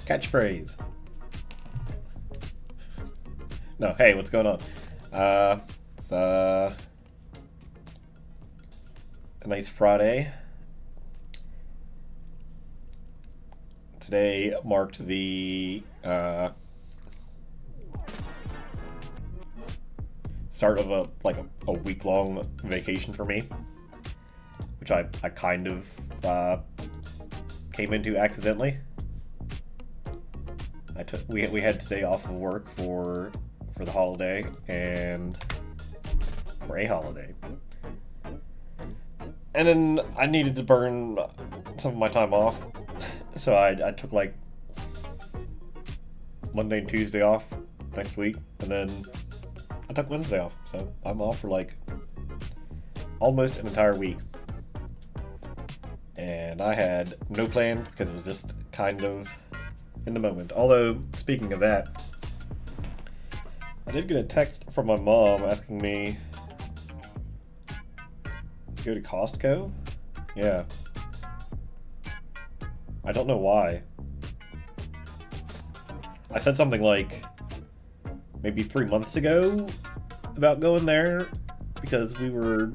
Catchphrase. No, hey, what's going on? It's a nice Friday. Today marked the start of a week-long vacation for me, which I kind of came into accidentally. We had today off of work for the holiday and for a holiday, and then I needed to burn some of my time off, so I took like Monday and Tuesday off next week, and then I took Wednesday off, so I'm off for like almost an entire week, and I had no plan because it was just kind of in the moment. Although, speaking of that, I did get a text from my mom asking me to go to Costco. Yeah. I don't know why. I said something like maybe 3 months ago about going there because we were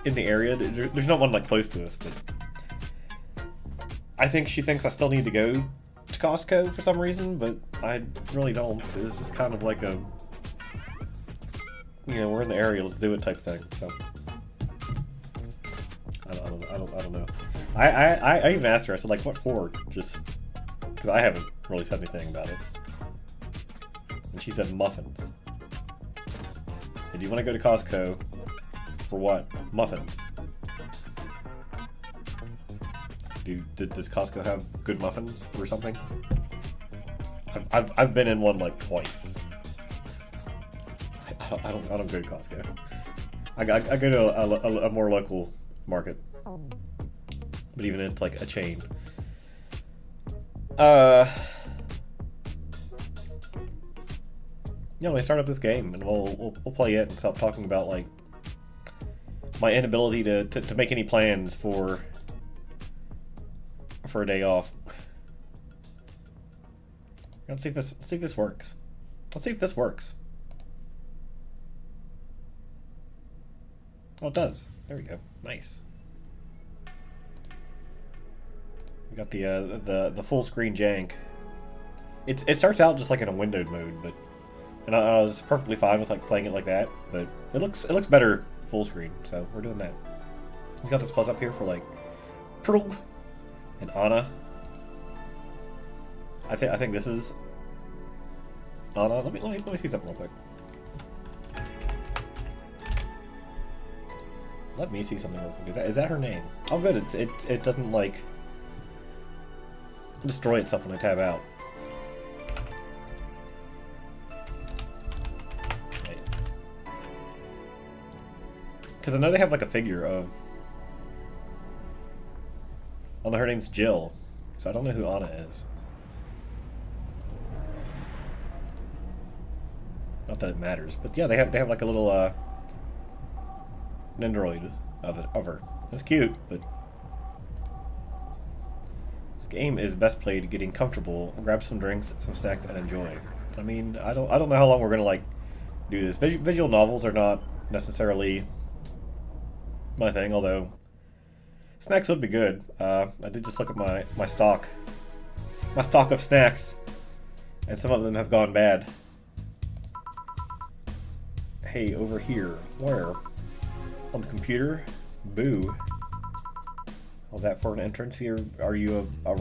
in the area. There's not one like close to us, but I think she thinks I still need to go to Costco for some reason, but I really don't. It's just kind of like a, we're in the area, let's do it type thing. So I don't know. I even asked her. I said, like, what for? Just because I haven't really said anything about it. And she said muffins. And do you want to go to Costco for what? Muffins. Does Costco have good muffins or something? I've been in one like twice. I don't go to Costco. I go to a more local market, but even it's like a chain. Let me start up this game and we'll play it and stop talking about like my inability to make any plans for a day off. Let's see if this works. Let's see if this works. Oh, it does. There we go. Nice. We got the full screen jank. It starts out just like in a windowed mode, but and I was perfectly fine with like playing it like that. But it looks better full screen, so we're doing that. He's got this plus up here for like Pearl and Anna. I think this is Anna. Let me see something real quick. Let me see something real quick. Is that her name? Oh, good. It doesn't like destroy itself when I tab out. Because I know they have like a figure of. Oh no, her name's Jill, so I don't know who Anna is. Not that it matters, but yeah, they have like a little an android of her. It's cute, but this game is best played getting comfortable, grab some drinks, some snacks, and enjoy. I mean, I don't know how long we're gonna like do this. Visual novels are not necessarily my thing, although snacks would be good. I did just look at my stock of snacks, and some of them have gone bad. Hey, over here. Where? On the computer? Boo. All that for an entrance here? Are you a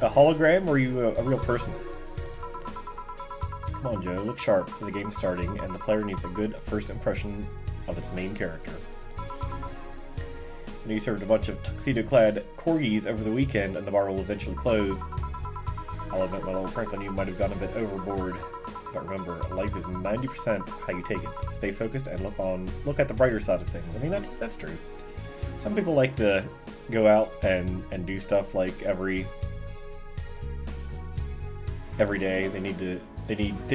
hologram, or are you a real person? Come on, Joe. Look sharp for the game starting, and the player needs a good first impression of its main character. You served a bunch of tuxedo-clad corgis over the weekend, and the bar will eventually close. I'll admit my little prank on you might have gone a bit overboard. But remember, life is 90% how you take it. Stay focused and look at the brighter side of things. I mean, that's true. Some people like to go out and do stuff like every day. They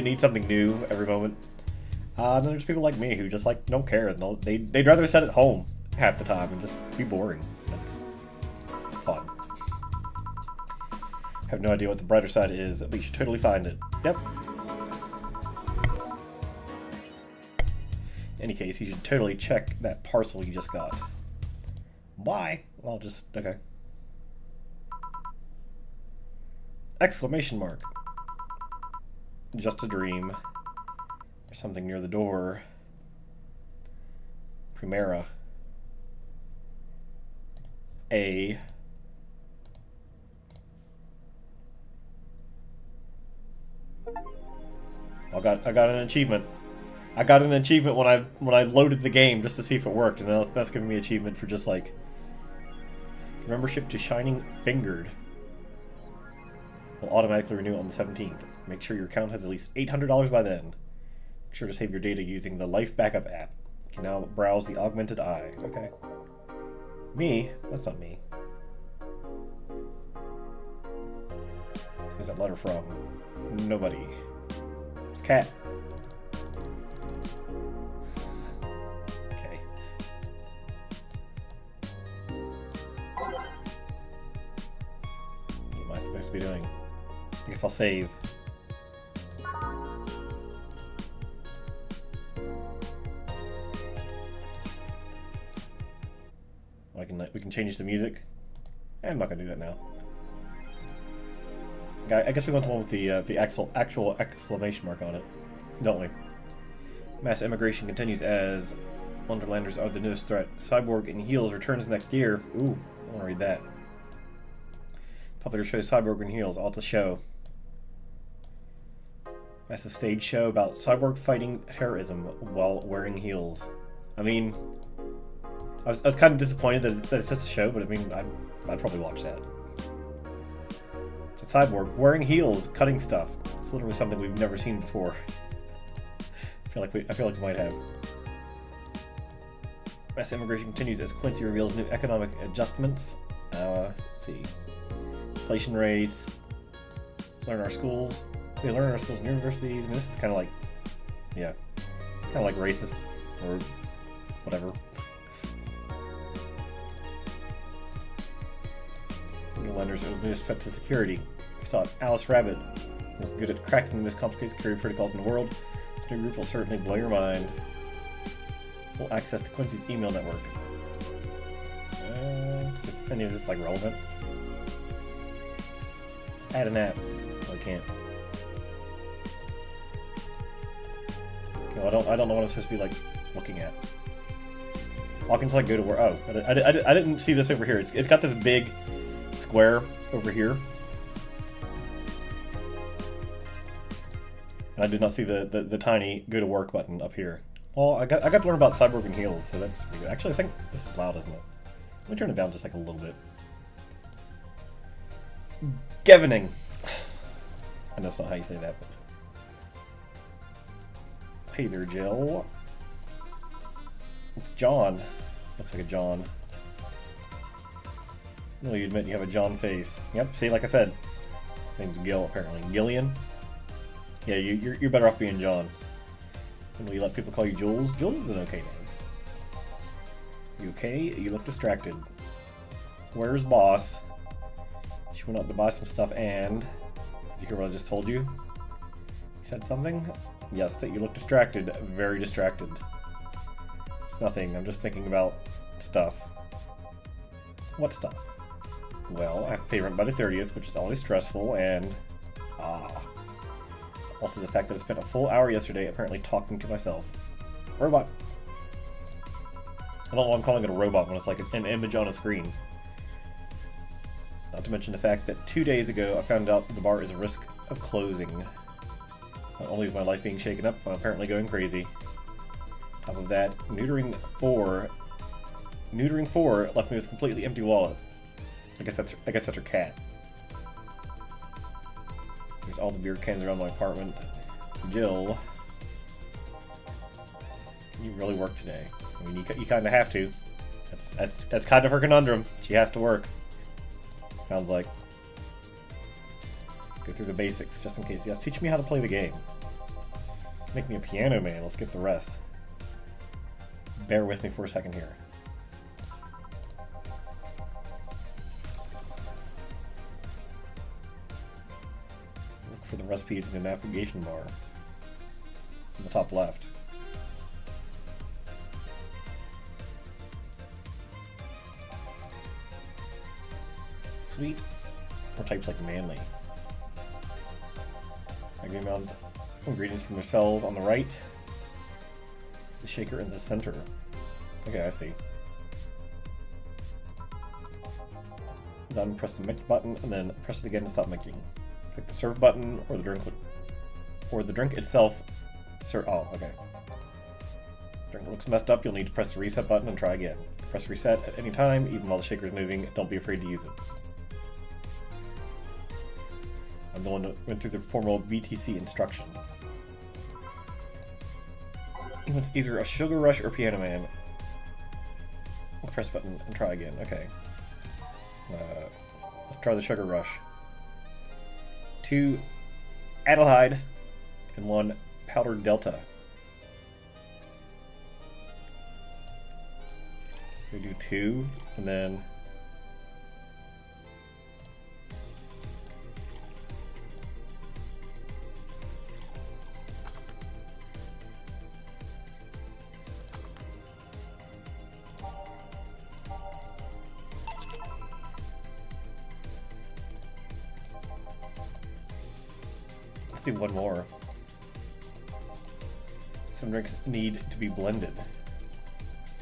need something new every moment. Then there's people like me who just like don't care. They'd rather sit at home half the time and just be boring. That's fun. Have no idea what the brighter side is, but you should totally find it. Yep. In any case, you should totally check that parcel you just got. Why? Well, okay. Exclamation mark. Just a dream. Or something near the door. Primera. A. I got an achievement. I got an achievement when I loaded the game just to see if it worked, and that's giving me an achievement for just like membership to Shining Fingered. Will automatically renew on the 17th. Make sure your account has at least $800 by then. Make sure to save your data using the Life Backup app. You can now browse the Augmented Eye. Okay. Me? That's not me. Who's that letter from? Nobody. It's Cat. Okay. What am I supposed to be doing? I guess I'll save. We can change the music. I'm not gonna do that now. I guess we want the one with the actual exclamation mark on it, don't we? Mass immigration continues as Wonderlanders are the newest threat. Cyborg in Heels returns next year. Ooh, I want to read that. Popular show Cyborg in Heels. All to show. Massive stage show about Cyborg fighting terrorism while wearing heels. I mean, I was kind of disappointed that it's just a show, but I mean, I'd probably watch that. It's a Cyborg wearing heels, cutting stuff. It's literally something we've never seen before. I feel like we might have. Mass immigration continues as Quincy reveals new economic adjustments. Let's see. Inflation rates. Learn our schools. They learn in our schools and universities. I mean, this is kind of like, yeah, kind of like racist or whatever. Lenders are being set to security. We thought Alice Rabbit was good at cracking the most complicated security protocols in the world. This new group will certainly blow your mind. Full access to Quincy's email network. Is any of this like relevant? Add an app. Oh, I can't. Okay, well, I don't know what I'm supposed to be like looking at. Oh, I can just like go to where. Oh, I didn't see this over here. It's got this big square over here, and I did not see the tiny go to work button up here. Well, I got to learn about Cyborg and Heels, so that's pretty good. Actually, I think this is loud, isn't it? Let me turn it down just like a little bit. Gevening. I know that's not how you say that. But... Hey there, Jill. It's John. Looks like a John. No, you admit you have a John face. Yep, see, like I said. Name's Gil, apparently. Gillian? Yeah, you're better off being John. And will you let people call you Jules? Jules is an okay name. You okay? You look distracted. Where's Boss? She went out to buy some stuff and... Did you hear what I just told you? You said something? Yes, that you look distracted. Very distracted. It's nothing. I'm just thinking about stuff. What stuff? Well, I have to pay rent by the 30th, which is always stressful, and... Also the fact that I spent a full hour yesterday apparently talking to myself. Robot. I don't know why I'm calling it a robot when it's like an image on a screen. Not to mention the fact that 2 days ago I found out that the bar is at risk of closing. Not only is my life being shaken up, but I'm apparently going crazy. On top of that, neutering 4 left me with a completely empty wallet. I guess that's her cat. There's all the beer cans around my apartment. Jill, you really work today. I mean, you kind of have to. That's kind of her conundrum. She has to work. Sounds like. Go through the basics, just in case. Yes, teach me how to play the game. Make me a piano man. Let's get the rest. Bear with me for a second here. Look for the recipes in the navigation bar. On the top left. Sweet. Or types like manly. Agree amount ingredients from their cells on the right. The shaker in the center. Okay, I see. Done, press the mix button and then press it again to stop mixing. Click the serve button or the drink itself. Oh, okay. Drink looks messed up, you'll need to press the reset button and try again. Press reset at any time, even while the shaker is moving. Don't be afraid to use it. I'm the one that went through the formal BTC instruction. It's either a sugar rush or piano man. Press button and try again. Okay. Let's try the sugar rush. 2 Adelhyde and 1 powdered delta. So we do 2 and then do 1 more. Some drinks need to be blended.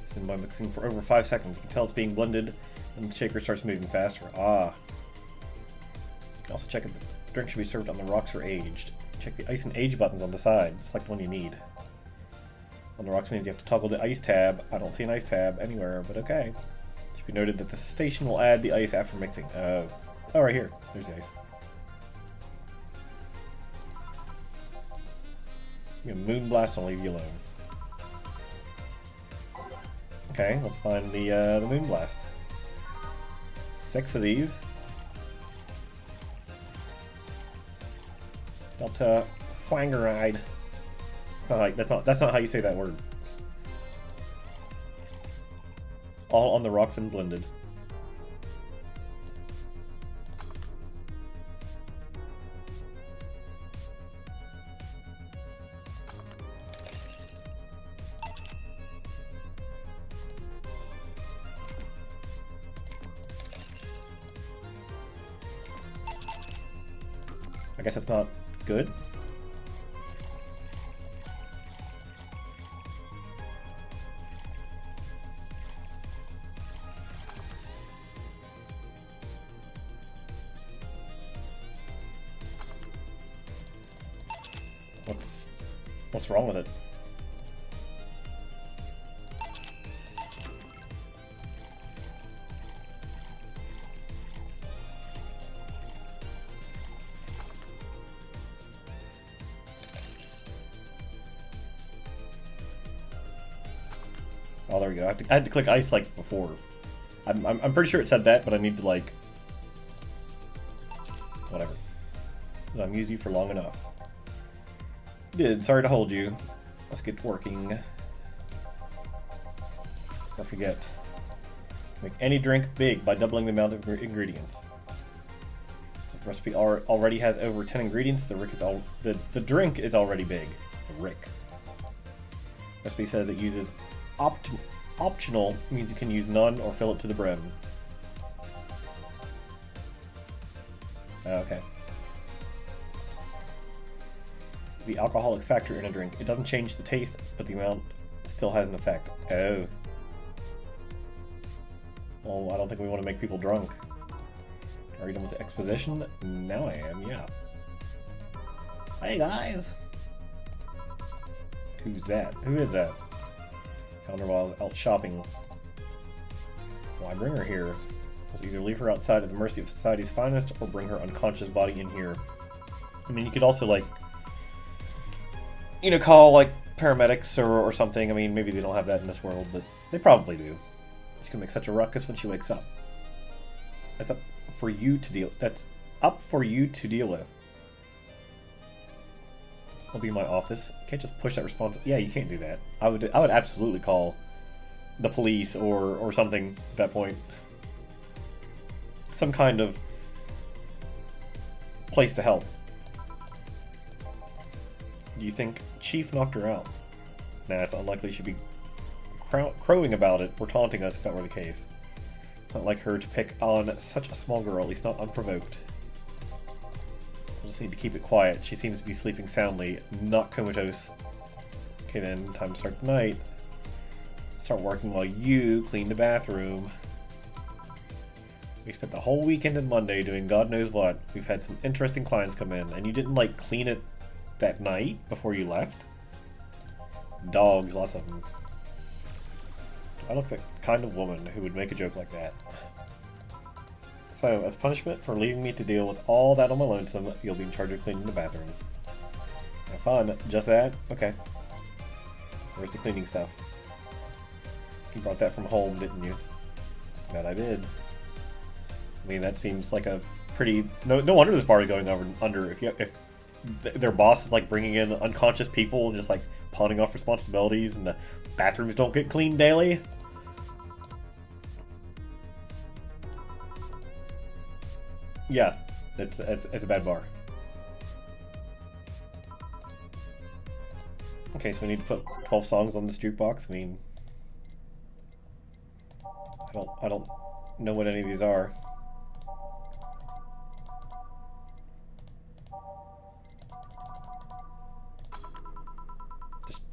So by mixing for over 5 seconds, you can tell it's being blended and the shaker starts moving faster. Ah. You can also check if the drink should be served on the rocks or aged. Check the ice and age buttons on the side. Select the one you need. On the rocks means you have to toggle the ice tab. I don't see an ice tab anywhere, but okay. It should be noted that the station will add the ice after mixing. Oh, right here. There's the ice. Moon Blast will leave you alone. Okay, let's find the Moon Blast. 6 of these. Delta Flangeride. That's not how you say that word. All on the rocks and blended. I guess that's not good. What's wrong with it? Oh, there we go. I had to click ice like before. I'm pretty sure it said that, but I need to like whatever. I've used you for long enough. Did. Sorry to hold you. Let's get working. Don't forget. Make any drink big by doubling the amount of ingredients. If the recipe already has over 10 ingredients, the drink is already big. The Rick. Recipe says it uses optional, means you can use none or fill it to the brim. Okay. The alcoholic factor in a drink. It doesn't change the taste, but the amount still has an effect. Oh. Well, I don't think we want to make people drunk. Are you done with the exposition? Now I am, yeah. Hey guys! Who's that? Who is that? Found her while I was out shopping. Why bring her here? Was either leave her outside at the mercy of society's finest or bring her unconscious body in here. I mean, you could also, like, you know, call like paramedics or something. I mean, maybe they don't have that in this world, but they probably do. She's gonna make such a ruckus when she wakes up. That's up for you to deal. That's up for you to deal with. I'll be in my office. Can't just push that response. Yeah, you can't do that. I would absolutely call the police or something at that point. Some kind of place to help. Do you think Chief knocked her out? Nah, it's unlikely she'd be crowing about it or taunting us if that were the case. It's not like her to pick on such a small girl, at least not unprovoked. We'll just need to keep it quiet. She seems to be sleeping soundly, not comatose. Okay then, time to start the night. Start working while you clean the bathroom. We spent the whole weekend and Monday doing God knows what. We've had some interesting clients come in, and you didn't like clean it that night before you left? Dogs, lots of them. I look like the kind of woman who would make a joke like that. So, as punishment for leaving me to deal with all that on my lonesome, you'll be in charge of cleaning the bathrooms. Have fun. Just that? Okay. Where's the cleaning stuff? You brought that from home, didn't you? Bet I did. I mean, that seems like a pretty... No wonder this bar is going under. If their boss is like bringing in unconscious people and just like pawning off responsibilities, and the bathrooms don't get cleaned daily. Yeah, it's a bad bar. Okay, so we need to put 12 songs on this jukebox. I mean, I don't know what any of these are.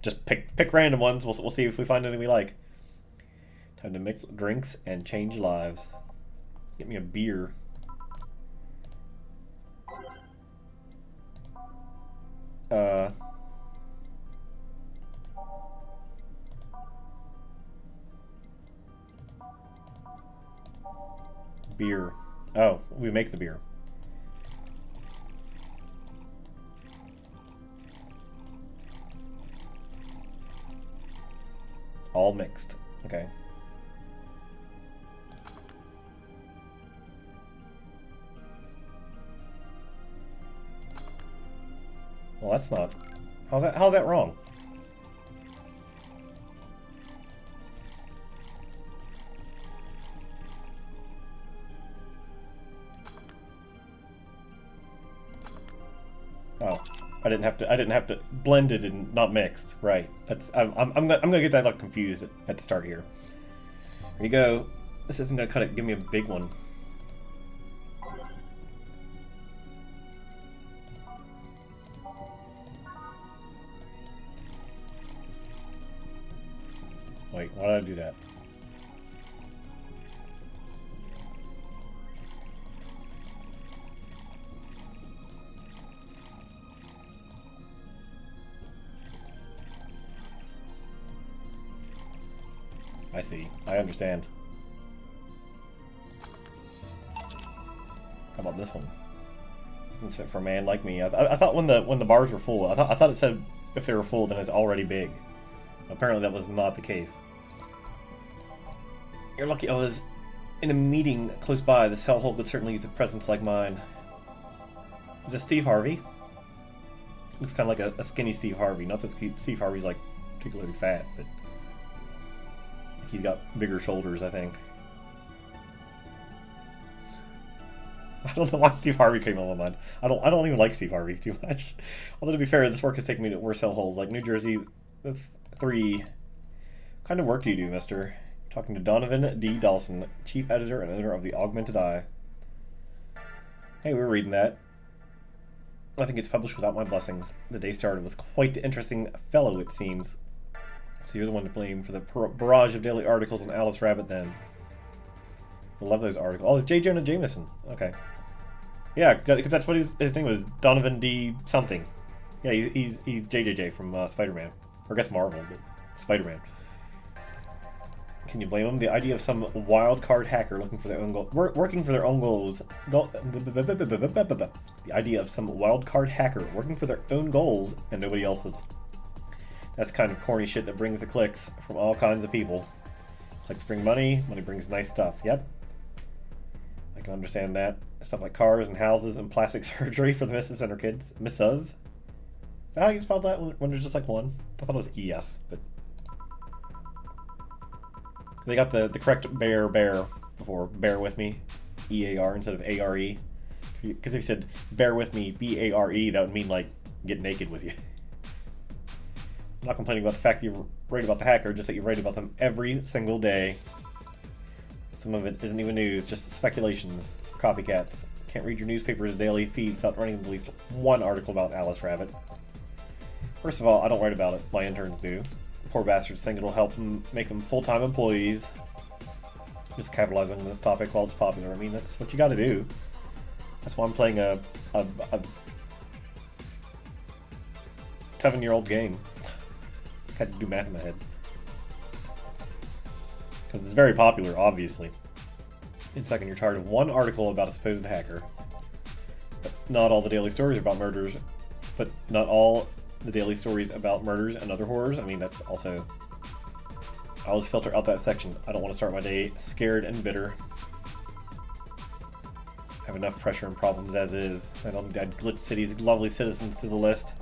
Just pick random ones. We'll see if we find any we like. Time to mix drinks and change lives. Get me a beer. Beer. Oh, we make the beer. All mixed. Okay. Well, that's not... How's that wrong? Oh, I didn't have to blended and not mixed. Right. That's I'm gonna get that like confused at the start here. Here you go. This isn't gonna cut it. Give me a big one. Wait, why did I do that? I see. I understand. How about this one? Doesn't fit for a man like me. I thought when the bars were full, I thought it said if they were full, then it's already big. Apparently that was not the case. You're lucky I was in a meeting close by. This hellhole could certainly use a presence like mine. Is this Steve Harvey? Looks kind of like a skinny Steve Harvey. Not that Steve Harvey's like particularly fat, but he's got bigger shoulders, I think. I don't know why Steve Harvey came on my mind. I don't even like Steve Harvey too much. Although to be fair, this work has taken me to worse hellholes, like New Jersey 3. What kind of work do you do, mister? Talking to Donovan D. Dawson, chief editor and owner of the Augmented Eye. Hey, we were reading that. I think it's published without my blessings. The day started with quite the interesting fellow, it seems. So you're the one to blame for the barrage of daily articles on Alice Rabbit, then. I love those articles. Oh, it's J. Jonah Jameson. Okay. Yeah, because that's what his name was. Donovan D. something. Yeah, he's JJJ from Spider-Man. Or I guess Marvel, but Spider-Man. Can you blame him? The idea of some wild card hacker looking for their own goal, working for their own goals. The idea of some wild card hacker working for their own goals and nobody else's. That's kind of corny shit that brings the clicks from all kinds of people. Clicks bring money, money brings nice stuff. Yep. I can understand that. Stuff like cars and houses and plastic surgery for the Mrs. Center kids. Mrs. Is that how you spelled that when there's just like one? I thought it was ES, but they got the correct bear before. Bear with me. EAR instead of ARE. Because if you said bear with me, BARE, that would mean like get naked with you. I'm not complaining about the fact that you write about the hacker, just that you write about them every single day. Some of it isn't even news, just speculations. Copycats. Can't read your newspaper's daily feed without running at least one article about Alice Rabbit. First of all, I don't write about it. My interns do. Poor bastards think it'll help them make them full-time employees. Just capitalizing on this topic while it's popular. I mean, that's what you gotta do. That's why I'm playing a 7-year-old game. Had to do math in my head. Because it's very popular, obviously. In second, you're tired of one article about a supposed hacker. But not all the daily stories are about murders. But not all the daily stories about murders and other horrors. I mean, that's also... I always filter out that section. I don't want to start my day scared and bitter. I have enough pressure and problems as is. I don't need to add Glitch City's lovely citizens to the list.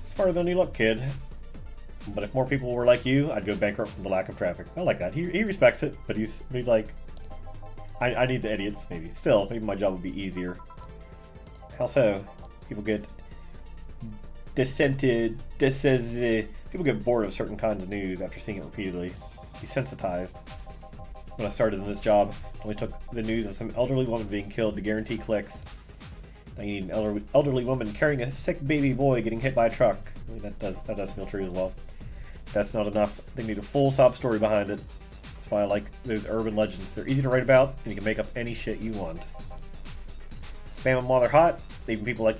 It's farther than you look, kid. But if more people were like you, I'd go bankrupt from the lack of traffic. I like that. He respects it, but he's like, I need the idiots, maybe. Still, maybe my job would be easier. How so? People get people get bored of certain kinds of news after seeing it repeatedly. Desensitized. When I started in this job, it only took the news of some elderly woman being killed to guarantee clicks. Now you need an elderly woman carrying a sick baby boy getting hit by a truck. I mean, that does feel true as well. That's not enough. They need a full sob story behind it. That's why I like those urban legends. They're easy to write about, and you can make up any shit you want. Spam them while they're hot. Even people like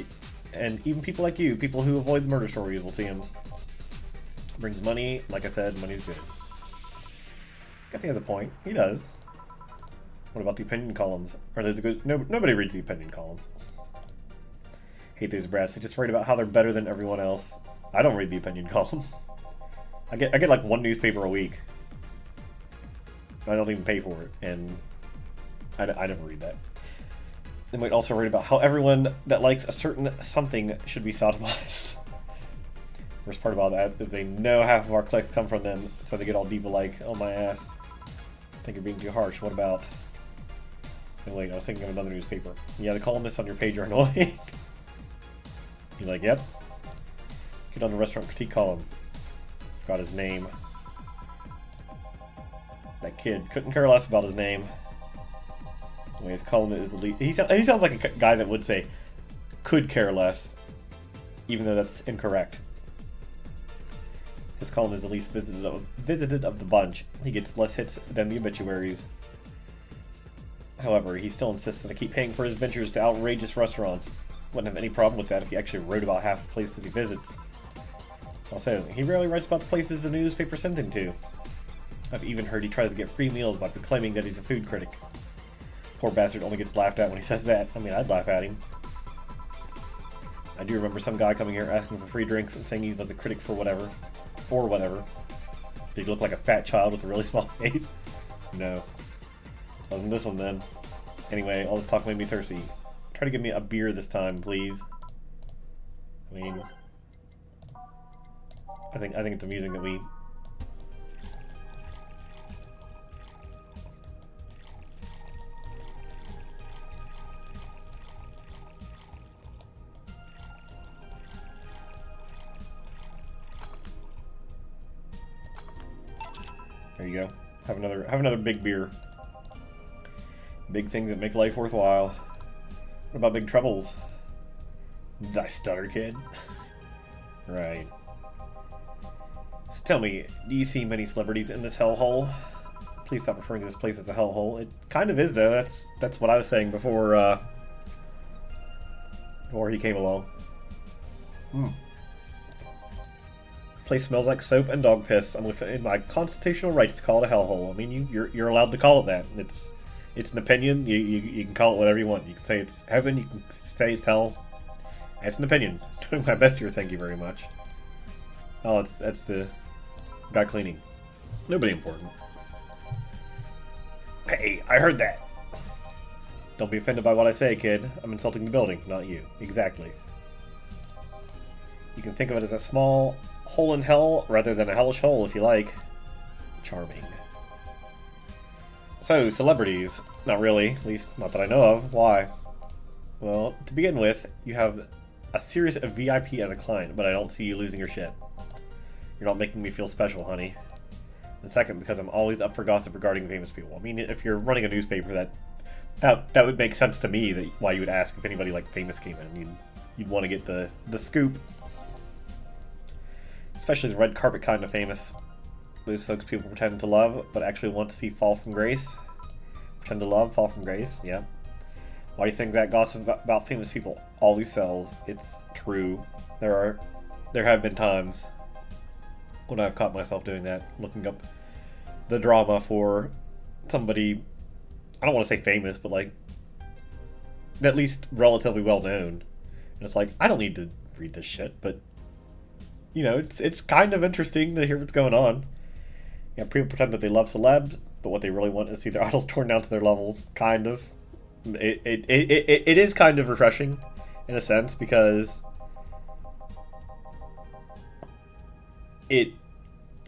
you, people who avoid the murder stories, will see them. Brings money. Like I said, money's good. Guess he has a point. He does. What about the opinion columns? Are those good? No, nobody reads the opinion columns. Hate those brats. They just write about how they're better than everyone else. I don't read the opinion column. I get like one newspaper a week. I don't even pay for it, and I never read that. They might also write about how everyone that likes a certain something should be sodomized. Worst part about that is they know half of our clicks come from them, so they get all diva like, oh my ass. I think you're being too harsh. What about... Oh, wait, I was thinking of another newspaper. Yeah, the columnists on your page are annoying. You're like, yep. Get on the restaurant critique column. Forgot his name. That kid. Couldn't care less about his name. Anyway, his column is the lead. He sounds like a guy that would say, could care less, even though that's incorrect. His column is the least visited of the bunch. He gets less hits than the obituaries. However, he still insists that I keep paying for his ventures to outrageous restaurants. Wouldn't have any problem with that if he actually wrote about half the places he visits. Also, he rarely writes about the places the newspaper sent him to. I've even heard he tries to get free meals by proclaiming that he's a food critic. Poor bastard only gets laughed at when he says that. I mean, I'd laugh at him. I do remember some guy coming here asking for free drinks and saying he was a critic for whatever. Or whatever. Did he look like a fat child with a really small face? No. Wasn't this one then. Anyway, all this talk made me thirsty. Try to give me a beer this time, please. I mean... I think it's amusing that we... There you go. Have another big beer. Big things that make life worthwhile. What about big troubles? Did I stutter, kid? Right. So tell me, do you see many celebrities in this hellhole? Please stop referring to this place as a hellhole. It kind of is, though. That's what I was saying before he came along. Place smells like soap and dog piss. I'm within my constitutional rights to call it a hellhole. I mean, you're allowed to call it that. It's an opinion. You can call it whatever you want. You can say it's heaven. You can say it's hell. It's an opinion. Doing my best here. Thank you very much. Oh, that's the guy cleaning. Nobody important. Hey, I heard that. Don't be offended by what I say, kid. I'm insulting the building, not you. Exactly. You can think of it as a small hole in hell rather than a hellish hole if you like. Charming. So, celebrities. Not really. At least, not that I know of. Why? Well, to begin with, you have a series of VIP as a client, but I don't see you losing your shit. You're not making me feel special, honey. And second, because I'm always up for gossip regarding famous people. I mean, if you're running a newspaper, that would make sense to me. That why you would ask if anybody like famous came in. You'd want to get the scoop. Especially the red carpet kind of famous. Those folks people pretend to love, but actually want to see fall from grace. Pretend to love, fall from grace. Yeah. Why do you think that gossip about famous people always sells? It's true. There have been times when I've caught myself doing that, looking up the drama for somebody, I don't want to say famous, but like at least relatively well known. And it's like, I don't need to read this shit, but you know, it's kind of interesting to hear what's going on. Yeah, people pretend that they love celebs, but what they really want is to see their idols torn down to their level, kind of. It is kind of refreshing in a sense, because it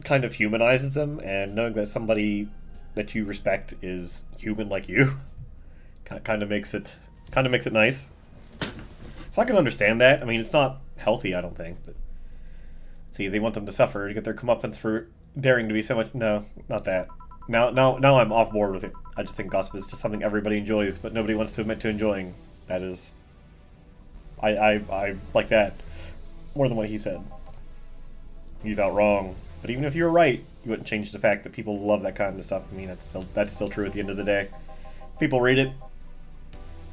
kind of humanizes them, and knowing that somebody that you respect is human like you kind of makes it nice. So I can understand that. I mean, it's not healthy, I don't think, but see, they want them to suffer to get their comeuppance for daring to be so much. No, not that. Now I'm off board with it. I just think gossip is just something everybody enjoys, but nobody wants to admit to enjoying. That is, I like that more than what he said. He's out wrong. But even if you were right, you wouldn't change the fact that people love that kind of stuff. I mean, that's still true at the end of the day. People read it.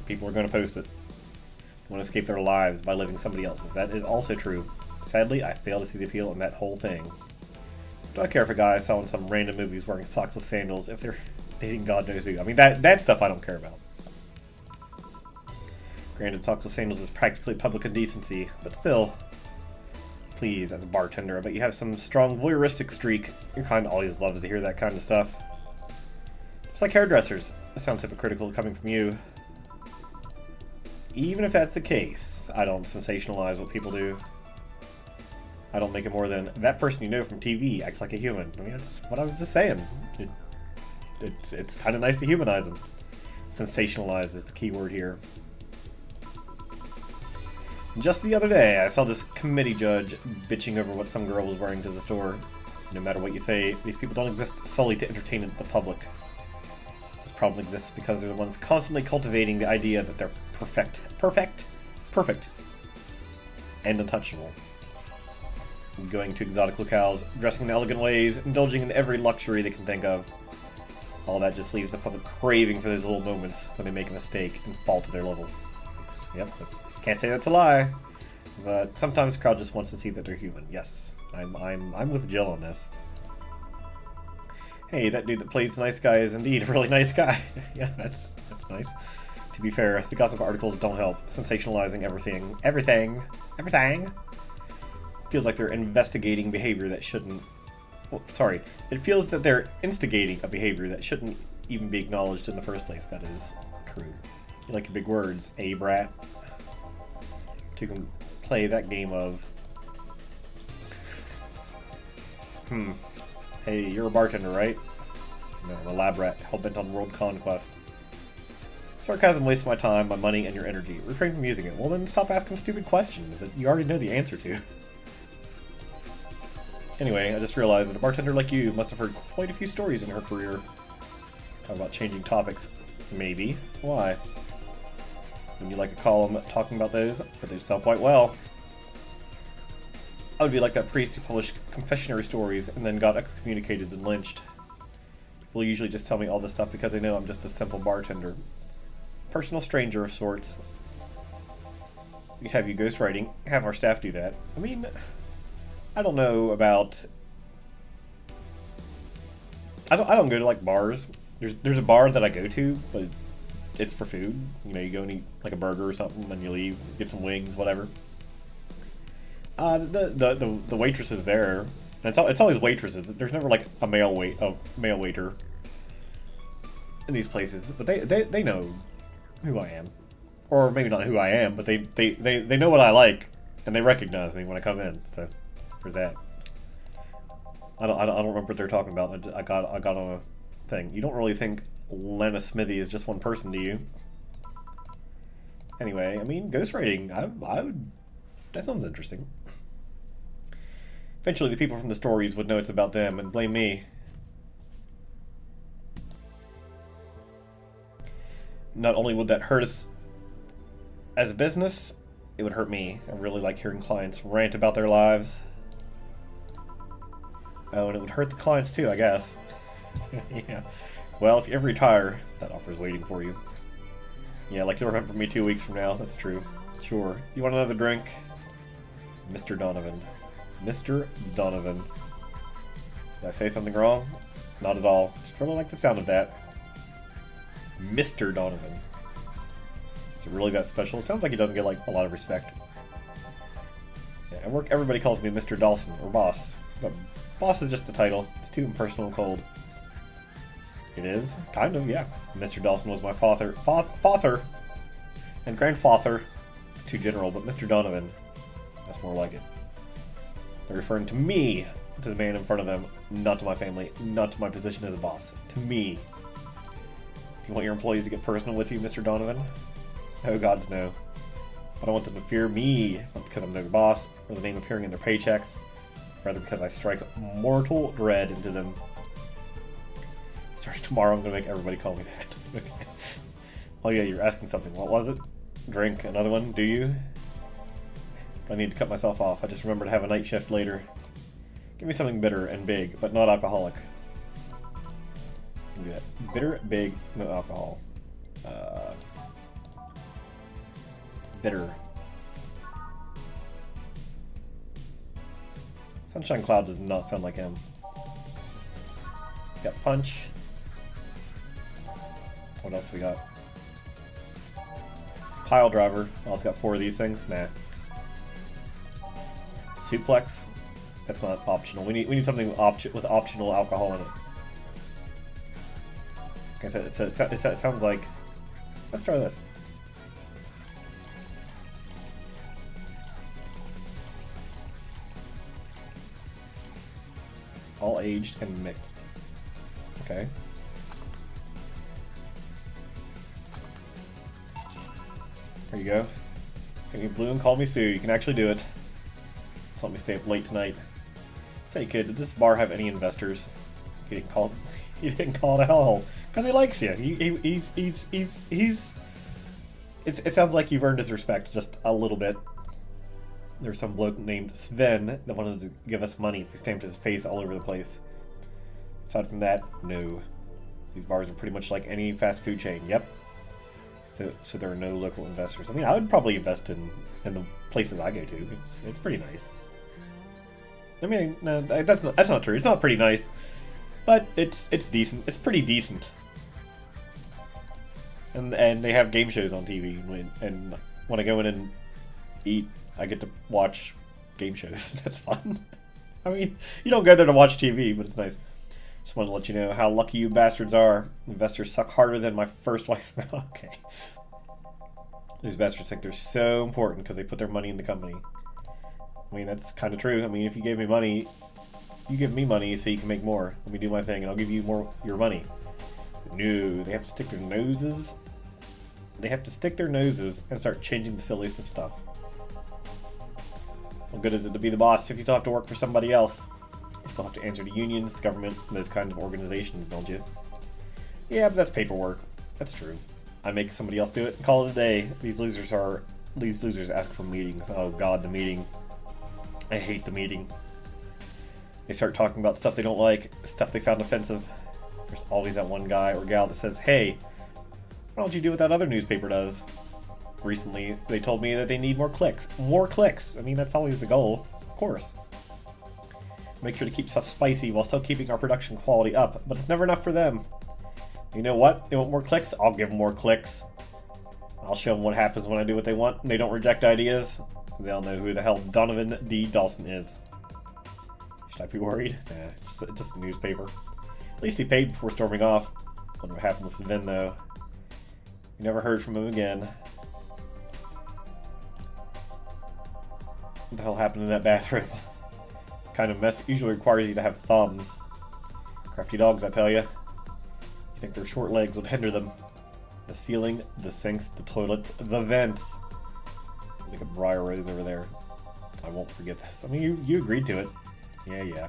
People are going to post it. They want to escape their lives by living somebody else's. That is also true. Sadly, I fail to see the appeal in that whole thing. Do I care if a guy saw in some random movies wearing sockless sandals if they're dating God knows who? I mean, that stuff I don't care about. Granted, sockless sandals is practically public indecency, but still. Please, as a bartender, I bet you have some strong voyeuristic streak. Your kind always loves to hear that kind of stuff. Just like hairdressers. It sounds hypocritical coming from you. Even if that's the case, I don't sensationalize what people do. I don't make it more than that person you know from TV acts like a human. I mean, that's what I was just saying. It's kind of nice to humanize them. Sensationalize is the key word here. Just the other day, I saw this committee judge bitching over what some girl was wearing to the store. No matter what you say, these people don't exist solely to entertain the public. This problem exists because they're the ones constantly cultivating the idea that they're perfect, and untouchable. Going to exotic locales, dressing in elegant ways, indulging in every luxury they can think of. All that just leaves the public craving for those little moments when they make a mistake and fall to their level. Can't say that's a lie, but sometimes the crowd just wants to see that they're human. Yes, I'm with Jill on this. Hey, that dude that plays the nice guy is indeed a really nice guy. Yeah, that's nice. To be fair, the gossip articles don't help. Sensationalizing everything. Feels like they're investigating behavior that shouldn't. Well, sorry, it feels that they're instigating a behavior that shouldn't even be acknowledged in the first place. That is true. You like your big words, eh, brat? To can play that game of. Hey, you're a bartender, right? No, a lab rat, hell-bent on world conquest. Sarcasm wastes my time, my money, and your energy. Refrain from using it. Well, then stop asking stupid questions that you already know the answer to. Anyway, I just realized that a bartender like you must have heard quite a few stories in her career. How about changing topics? Maybe. Why? Would you like a column talking about those? But they sell quite well. I would be like that priest who published confessionary stories and then got excommunicated and lynched. People usually just tell me all this stuff because they know I'm just a simple bartender. Personal stranger of sorts. We'd have you ghostwriting, have our staff do that. I mean, I don't know about... I don't go to like bars. There's a bar that I go to, but it's for food. You know, you go and eat like a burger or something, then you leave, get some wings, whatever. The waitress is there. And it's always waitresses. There's never like a male waiter in these places. But they know who I am, or maybe not who I am, but they know what I like, and they recognize me when I come in. So there's that. I don't remember what they're talking about. I got on a thing. You don't really think Lana Smithy is just one person, do you? Anyway, I mean, ghostwriting. I would. That sounds interesting. Eventually, the people from the stories would know it's about them and blame me. Not only would that hurt us as a business, it would hurt me. I really like hearing clients rant about their lives. Oh, and it would hurt the clients too, I guess. Yeah. Well, if you ever retire, that offer's waiting for you. Yeah, like you'll remember me 2 weeks from now. That's true. Sure. You want another drink? Mr. Donovan. Mr. Donovan. Did I say something wrong? Not at all. Just really like the sound of that. Mr. Donovan. Is it really that special? It sounds like he doesn't get like a lot of respect. Yeah, at work everybody calls me Mr. Dawson, or boss. But boss is just a title. It's too impersonal and cold. It is? Kind of, yeah. Mr. Dawson was my father and grandfather. Too general, but Mr. Donovan, that's more like it. They're referring to me, to the man in front of them, not to my family, not to my position as a boss. To me. You want your employees to get personal with you, Mr. Donovan? Oh, gods no. I don't want them to fear me, not because I'm their boss, or the name appearing in their paychecks, rather because I strike mortal dread into them. Starting tomorrow, I'm going to make everybody call me that. Okay. Oh yeah, you're asking something. What was it? Drink another one, do you? I need to cut myself off. I just remember to have a night shift later. Give me something bitter and big, but not alcoholic. Do that. Bitter, big, no alcohol. Bitter. Sunshine Cloud does not sound like him. Got punch. What else we got? Pile driver. Oh, it's got 4 of these things. Nah. Suplex. That's not optional. We need something with optional alcohol in it. Like I said, it sounds like. Let's try this. All aged and mixed. Okay. There you go. Paint me blue and call me Sue. You can actually do it. Just let me stay up late tonight. Say, kid, did this bar have any investors? He didn't call it a hellhole because he likes you. It sounds like you've earned his respect just a little bit. There's some bloke named Sven that wanted to give us money if we stamped his face all over the place. Aside from that, no. These bars are pretty much like any fast food chain. Yep. So there are no local investors. I mean, I would probably invest in the places I go to. It's pretty nice. I mean, no, that's not true. It's not pretty nice, but it's decent. It's pretty decent. And they have game shows on TV, and when I go in and eat, I get to watch game shows. That's fun. I mean, you don't go there to watch TV, but it's nice. Just wanted to let you know how lucky you bastards are. Investors suck harder than my first wife's mouth. Okay. These bastards think they're so important because they put their money in the company. I mean, that's kind of true. I mean, if you gave me money, you give me money so you can make more. Let me do my thing and I'll give you more your money. No, they have to stick their noses. They have to stick their noses and start changing the silliest of stuff. What good is it to be the boss if you still have to work for somebody else? You still have to answer to unions, the government, those kinds of organizations, don't you? Yeah, but that's paperwork. That's true. I make somebody else do it and call it a day. These losers ask for meetings. Oh god, the meeting. I hate the meeting. They start talking about stuff they don't like, stuff they found offensive. There's always that one guy or gal that says, hey, why don't you do what that other newspaper does? Recently, they told me that they need more clicks. More clicks! I mean, that's always the goal. Of course. Make sure to keep stuff spicy while still keeping our production quality up, but it's never enough for them. You know what? They want more clicks? I'll give them more clicks. I'll show them what happens when I do what they want and they don't reject ideas. They all know who the hell Donovan D. Dawson is. Should I be worried? Nah, it's just a newspaper. At least he paid before storming off. Wonder what happened with Sven, though. We never heard from him again. What the hell happened in that bathroom? Kind of mess usually requires you to have thumbs. Crafty dogs, I tell ya. You think their short legs would hinder them? The ceiling, the sinks, the toilets, the vents. Like a briar rose over there. I won't forget this. I mean, you agreed to it. Yeah.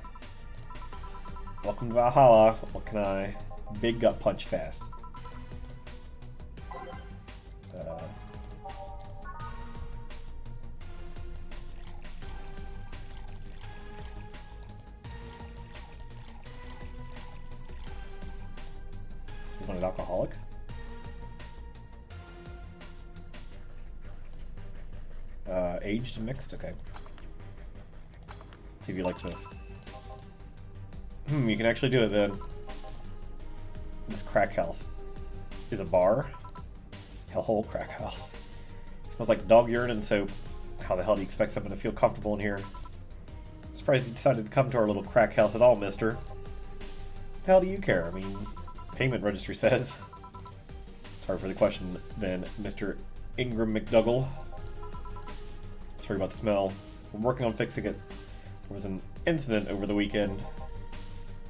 Welcome to Valhalla. What can I? Big gut punch fast. Is it one an alcoholic? Aged and mixed? Okay. See if he likes this. You can actually do it then. This crack house is a bar. Hellhole crack house. It smells like dog urine and soap. How the hell do you expect someone to feel comfortable in here? I'm surprised you decided to come to our little crack house at all, mister. What the hell do you care? I mean, payment registry says. Sorry for the question then, Mr. Ingram McDougall. Sorry about the smell. We're working on fixing it. There was an incident over the weekend.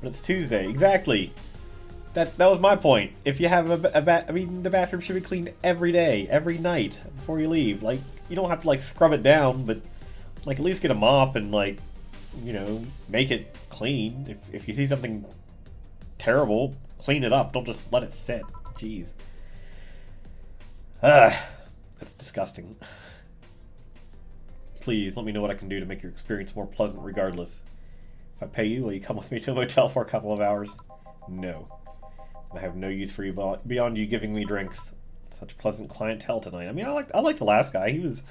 But it's Tuesday. Exactly! That was my point. If you have I mean, the bathroom should be cleaned every day, every night, before you leave. Like, you don't have to, like, scrub it down, but, like, at least get a mop and, like, you know, make it clean. If you see something terrible, clean it up. Don't just let it sit. Jeez. That's disgusting. Please, let me know what I can do to make your experience more pleasant regardless. If I pay you, will you come with me to a motel for a couple of hours? No. I have no use for you beyond you giving me drinks. Such pleasant clientele tonight. I mean, I like the last guy. He was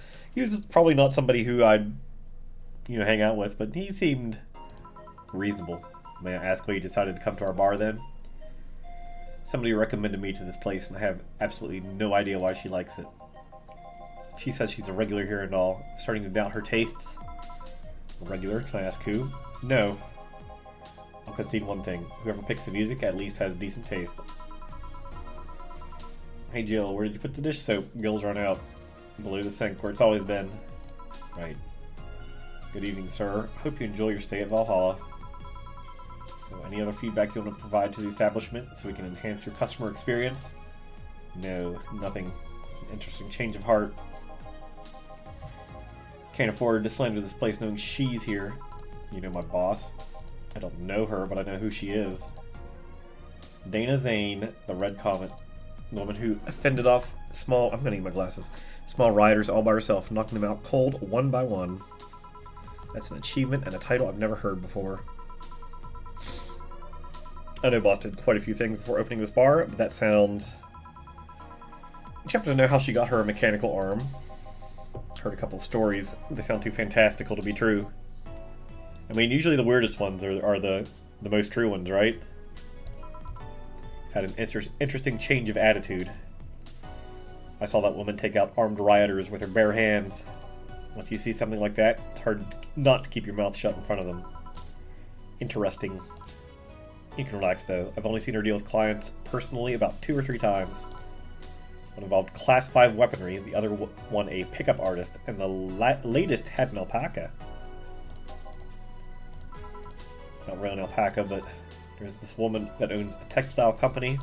probably not somebody who I'd, you know, hang out with, but he seemed reasonable. May I ask why you decided to come to our bar then? Somebody recommended me to this place, and I have absolutely no idea why she likes it. She says she's a regular here and all. I'm starting to doubt her tastes. Regular? Can I ask who? No. I'll concede one thing. Whoever picks the music at least has decent taste. Hey Jill, where did you put the dish soap? Gills run out. Below the sink, where it's always been. Right. Good evening, sir. Hope you enjoy your stay at Valhalla. So, any other feedback you want to provide to the establishment so we can enhance your customer experience? No, nothing. It's an interesting change of heart. Can't afford to slander this place knowing she's here. You know my boss. I don't know her, but I know who she is. Dana Zane, the Red Comet. The woman who fended off small... I'm gonna need my glasses. Small rioters all by herself, knocking them out cold one by one. That's an achievement and a title I've never heard before. I know boss did quite a few things before opening this bar, but that sounds... You have to know how she got her mechanical arm. Heard a couple of stories. They sound too fantastical to be true. I mean, usually the weirdest ones are the most true ones, right? Had an interesting change of attitude. I saw that woman take out armed rioters with her bare hands. Once you see something like that, it's hard not to keep your mouth shut in front of them. Interesting. You can relax, though. I've only seen her deal with clients personally about 2 or 3 times. One involved Class 5 weaponry, the other one a pickup artist, and the latest had an alpaca. Not really an alpaca, but there's this woman that owns a textile company.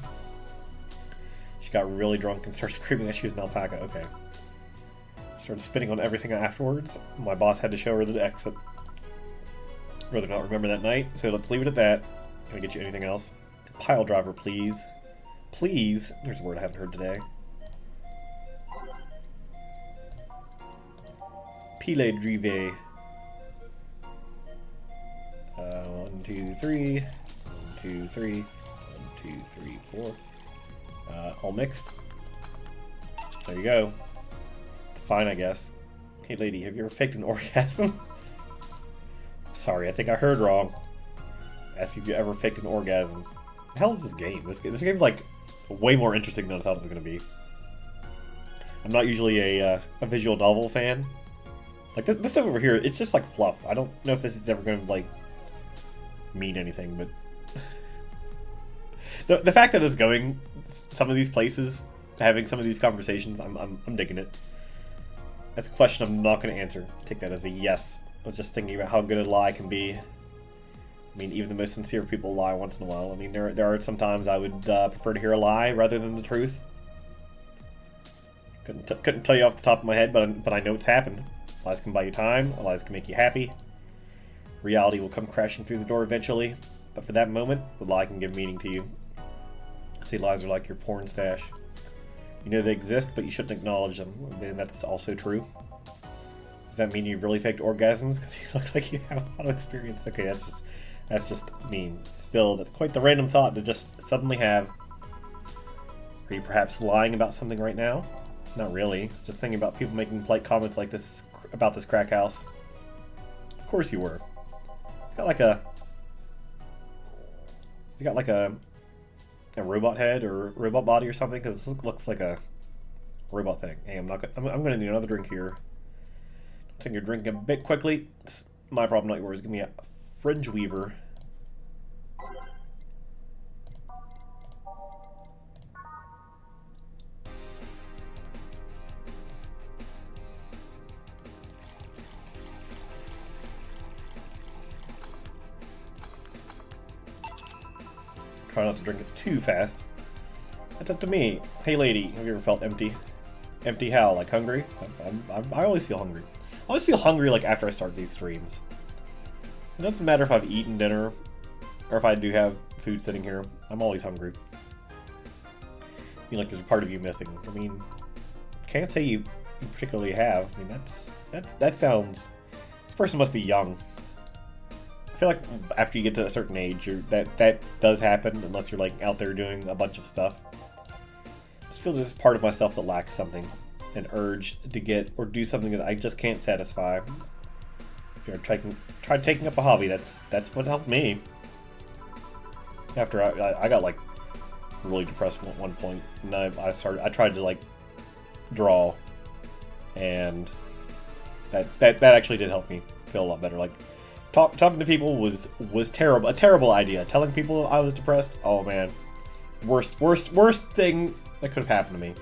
She got really drunk and started screaming that she was an alpaca. Okay. Started spitting on everything afterwards. My boss had to show her the exit. Rather not remember that night, so let's leave it at that. Can I get you anything else? Pile driver, please. Please. There's a word I haven't heard today. Pile drive. 1, 2, 3. 1, 2, 3. 1, 2, 3, 4. All mixed. There you go. It's fine, I guess. Hey lady, have you ever faked an orgasm? Sorry, I think I heard wrong. Ask if you ever faked an orgasm. What the hell is this game? This game's like way more interesting than I thought it was going to be. I'm not usually a visual novel fan, Like, this stuff over here, it's just like fluff. I don't know if this is ever going to, like, mean anything, but... the fact that it's going some of these places, having some of these conversations, I'm digging it. That's a question I'm not going to answer. Take that as a yes. I was just thinking about how good a lie can be. I mean, even the most sincere people lie once in a while. I mean, there are some times I would prefer to hear a lie rather than the truth. Couldn't tell you off the top of my head, but I know it's happened. Lies can buy you time. Lies can make you happy. Reality will come crashing through the door eventually. But for that moment, the lie can give meaning to you. See, lies are like your porn stash. You know they exist, but you shouldn't acknowledge them. And that's also true. Does that mean you've really faked orgasms? Because you look like you have a lot of experience. Okay, that's just mean. Still, that's quite the random thought to just suddenly have. Are you perhaps lying about something right now? Not really. Just thinking about people making polite comments like this about this crack house. Of course you were. It's got like a robot head or robot body or something, because this looks like a robot thing. Hey, I'm gonna need another drink here. Take your drink a bit quickly. It's my problem, not yours. Give me a fringe weaver. Try not to drink it too fast. That's up to me. Hey lady, have you ever felt empty? Empty how? Like hungry? I always feel hungry. I always feel hungry like after I start these streams. It doesn't matter if I've eaten dinner or if I do have food sitting here. I'm always hungry. I mean, like there's a part of you missing. I mean, can't say you particularly have. I mean, that sounds. This person must be young. I feel like after you get to a certain age, that does happen unless you're like out there doing a bunch of stuff. I just feel there's part of myself that lacks something, an urge to get or do something that I just can't satisfy. If you're try taking up a hobby, that's what helped me. After I got like really depressed at one point, and I tried to like draw, and that actually did help me feel a lot better. Like. Talking to people was terrible. A terrible idea. Telling people I was depressed, oh man, worst thing that could have happened to me.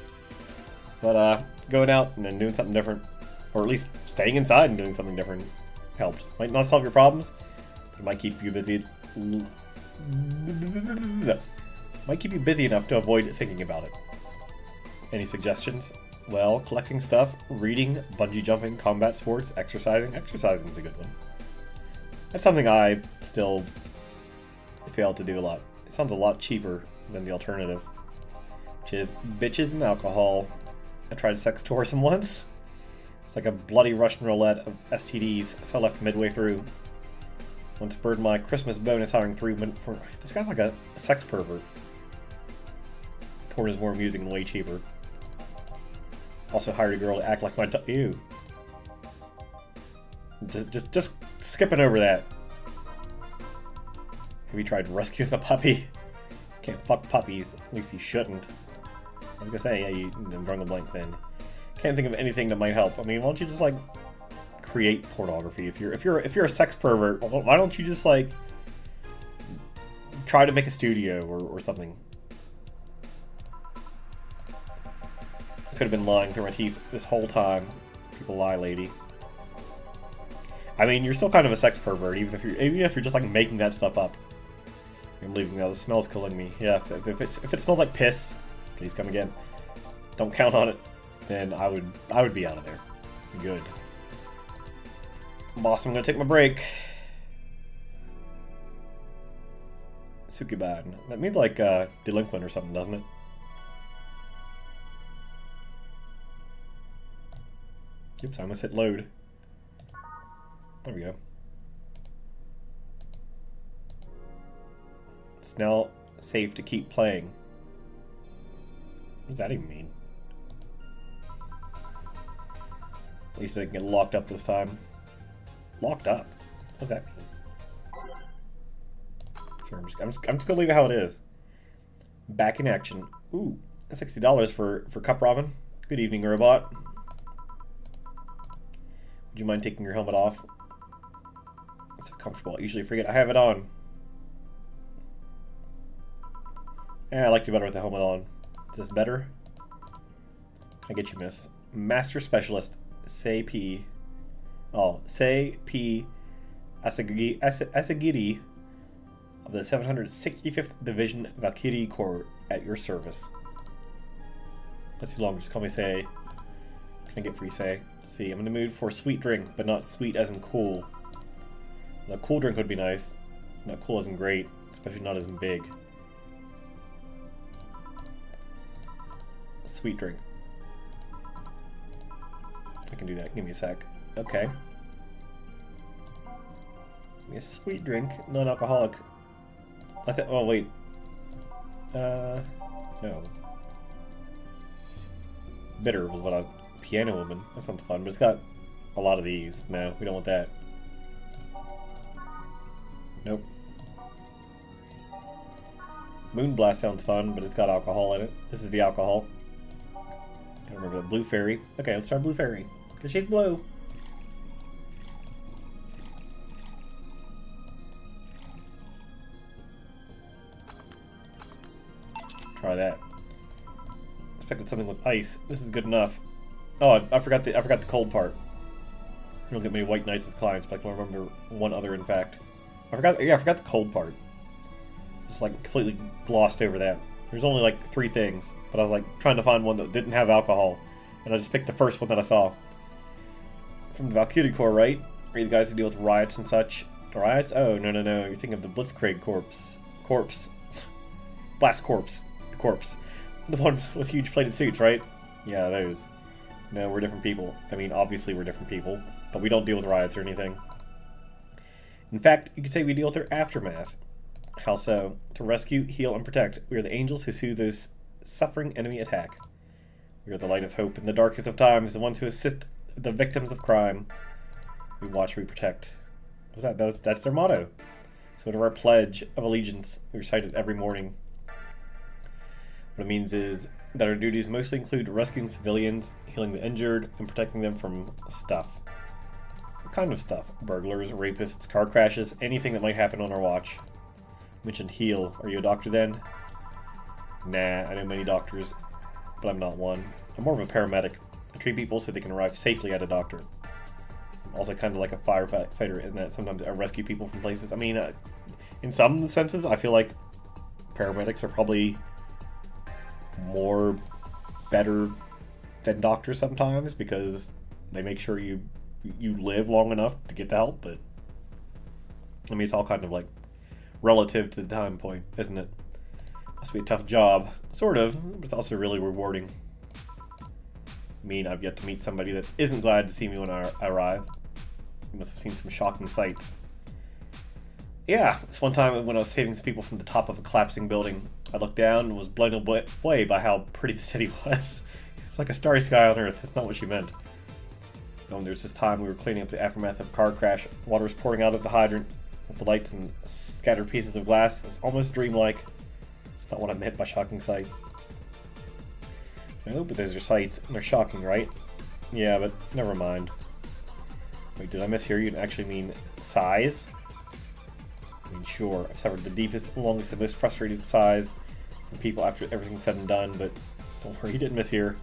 But going out and then doing something different, or at least staying inside and doing something different, helped. Might not solve your problems, but it might keep you busy. Might keep you busy enough to avoid thinking about it. Any suggestions? Well, collecting stuff, reading, bungee jumping, combat sports, exercising. Exercising is a good one. That's something I still fail to do a lot. It sounds a lot cheaper than the alternative, which is bitches and alcohol. I tried sex tourism once. It's like a bloody Russian roulette of STDs, so I left midway through. Once spurred my Christmas bonus hiring 3 men for... This guy's like a sex pervert. Porn is more amusing and way cheaper. Also hired a girl to act like my... Ew. Just skipping over that. Have you tried rescuing a puppy? Can't fuck puppies. At least you shouldn't. I was gonna say, yeah, I'm drawing a blank then. Can't think of anything that might help. I mean, why don't you just like create pornography? If you're a sex pervert, why don't you just like try to make a studio or something? I could have been lying through my teeth this whole time. People lie, lady. I mean, you're still kind of a sex pervert, even if you're just like making that stuff up. I'm leaving now. The smell's killing me. Yeah, if it smells like piss, please come again. Don't count on it. Then I would be out of there. Good. Boss, I'm gonna take my break. Sukuban. That means like delinquent or something, doesn't it? Oops, I almost hit load. There we go. It's now safe to keep playing. What does that even mean? At least I didn't get locked up this time. Locked up? What does that mean? Sure, I'm just gonna leave it how it is. Back in action. Ooh, $60 for cup robin. Good evening, robot. Would you mind taking your helmet off? It's so comfortable. I usually forget I have it on. I like you better with the helmet on. Is this better? Can I get you, miss? Master Specialist, Say P. Oh, Say P. Asagiri of the 765th Division Valkyrie Corps at your service. That's too long. Just call me Say. Can I get free Say? Let's see. I'm in the mood for a sweet drink, but not sweet as in cool. The cool drink would be nice. Not cool as in great, especially not as in big. Sweet drink. I can do that. Give me a sec. Okay. Give me a sweet drink, non-alcoholic. Oh wait. No. Bitter was what I. Piano Woman. That sounds fun, but it's got a lot of these. No, we don't want that. Nope. Moonblast sounds fun, but it's got alcohol in it. This is the alcohol. I remember the Blue Fairy. Okay, let's try Blue Fairy. Because she's blue. Try that. Expected something with ice. This is good enough. Oh, I forgot the cold part. We don't get many white knights as clients, but I can remember one other. In fact, I forgot the cold part. Just like completely glossed over that. There's only like 3 things, but I was like trying to find one that didn't have alcohol, and I just picked the first one that I saw. From the Valkyrie Corps, right? Are you the guys that deal with riots and such? Riots? Oh no. You're thinking of the Blitzkrieg Corpse. Blast Corpse. Corpse. The ones with huge plated suits, right? Yeah, those. No, we're different people. I mean, obviously we're different people, but we don't deal with riots or anything. In fact, you could say we deal with their aftermath. How so? To rescue, heal, and protect. We are the angels who soothe those suffering enemy attack. We are the light of hope in the darkest of times, the ones who assist the victims of crime. We watch, we protect. What's that? That's their motto. So to our pledge of allegiance, we recite it every morning. What it means is that our duties mostly include rescuing civilians, healing the injured, and protecting them from stuff. What kind of stuff? Burglars, rapists, car crashes, anything that might happen on our watch. You mentioned heal. Are you a doctor then? Nah, I know many doctors, but I'm not one. I'm more of a paramedic. I treat people so they can arrive safely at a doctor. I'm also kind of like a firefighter in that sometimes I rescue people from places. I mean, in some senses, I feel like paramedics are probably better than doctors sometimes, because they make sure you live long enough to get the help. But I mean, it's all kind of like relative to the time point, isn't it? Must be a tough job, sort of, but it's also really rewarding. I mean, I've yet to meet somebody that isn't glad to see me when I arrive. You must have seen some shocking sights. Yeah, this one time when I was saving some people from the top of a collapsing building, I looked down and was blown away by how pretty the city was. It's like a starry sky on Earth. That's not what she meant. And there was this time we were cleaning up the aftermath of a car crash. Water was pouring out of the hydrant with the lights and scattered pieces of glass. It was almost dreamlike. It's not what I meant by shocking sights. No, but those are sights, and they're shocking, right? Yeah, but never mind. Wait, did I mishear you and actually mean sighs? I mean, sure, I've suffered the deepest, longest, and most frustrated sighs from people after everything's said and done, but don't worry, you didn't mishear.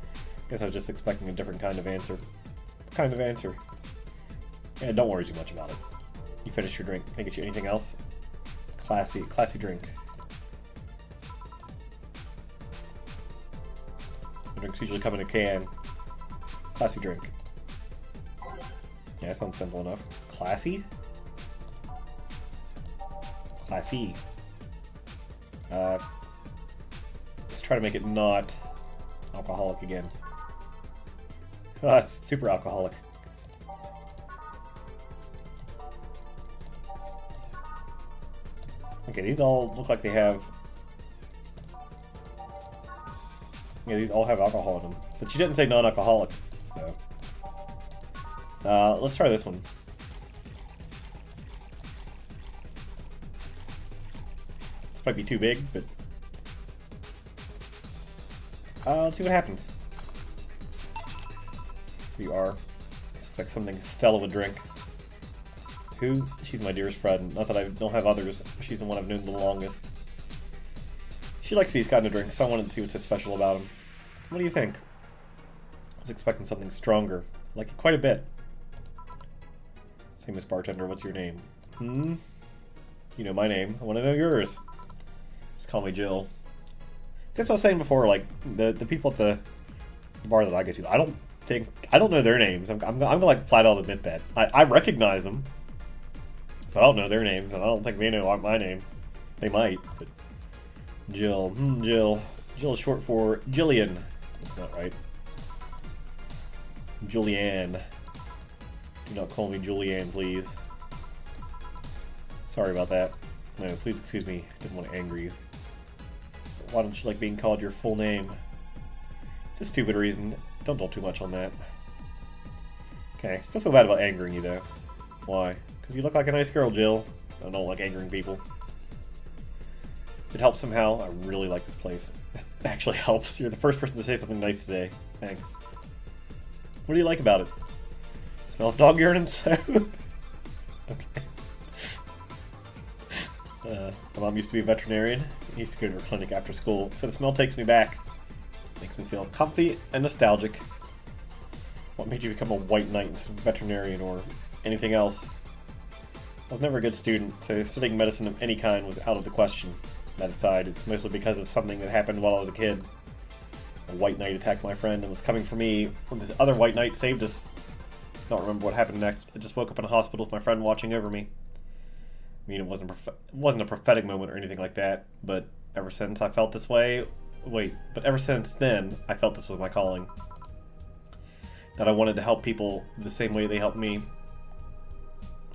Guess I was just expecting a different kind of answer. What kind of answer? Yeah, don't worry too much about it. You finished your drink. Can I get you anything else? Classy drink. The drinks usually come in a can. Classy drink. Yeah, that sounds simple enough. Classy? Classy. Let's try to make it not alcoholic again. It's super alcoholic. Okay, these all look like they have... Yeah, these all have alcohol in them. But she didn't say non-alcoholic. So. Let's try this one. This might be too big, but... let's see what happens. Here you are. Looks like something stellar of a drink. Who? She's my dearest friend. Not that I don't have others. She's the one I've known the longest. She likes these kind of drinks, so I wanted to see what's so special about them. What do you think? I was expecting something stronger. I like it quite a bit. Say, Miss Bartender, what's your name? Hmm? You know my name. I want to know yours. Just call me Jill. Since I was saying before, like, the people at the bar that I go to, I don't know their names. I'm gonna like flat out admit that. I recognize them, but I don't know their names, and I don't think they know my name. They might, but Jill. Jill. Jill is short for Jillian. That's not right. Julianne. Do not call me Julianne, please. Sorry about that. No, please excuse me. Didn't want to anger you. Why don't you like being called your full name? It's a stupid reason. Don't dwell too much on that. Okay, still feel bad about angering you though. Why? Because you look like a nice girl, Jill. I don't like angering people. It helps somehow. I really like this place. It actually helps. You're the first person to say something nice today. Thanks. What do you like about it? Smell of dog urine and soap? Okay. My mom used to be a veterinarian. I used to go to her clinic after school, so the smell takes me back. Makes me feel comfy and nostalgic. What made you become a white knight instead of a veterinarian or anything else? I was never a good student, so studying medicine of any kind was out of the question. That aside, it's mostly because of something that happened while I was a kid. A white knight attacked my friend and was coming for me when this other white knight saved us. I don't remember what happened next. I just woke up in a hospital with my friend watching over me. I mean, it wasn't a prophetic moment or anything like that, but ever since I felt this way... but ever since then, I felt this was my calling. That I wanted to help people the same way they helped me.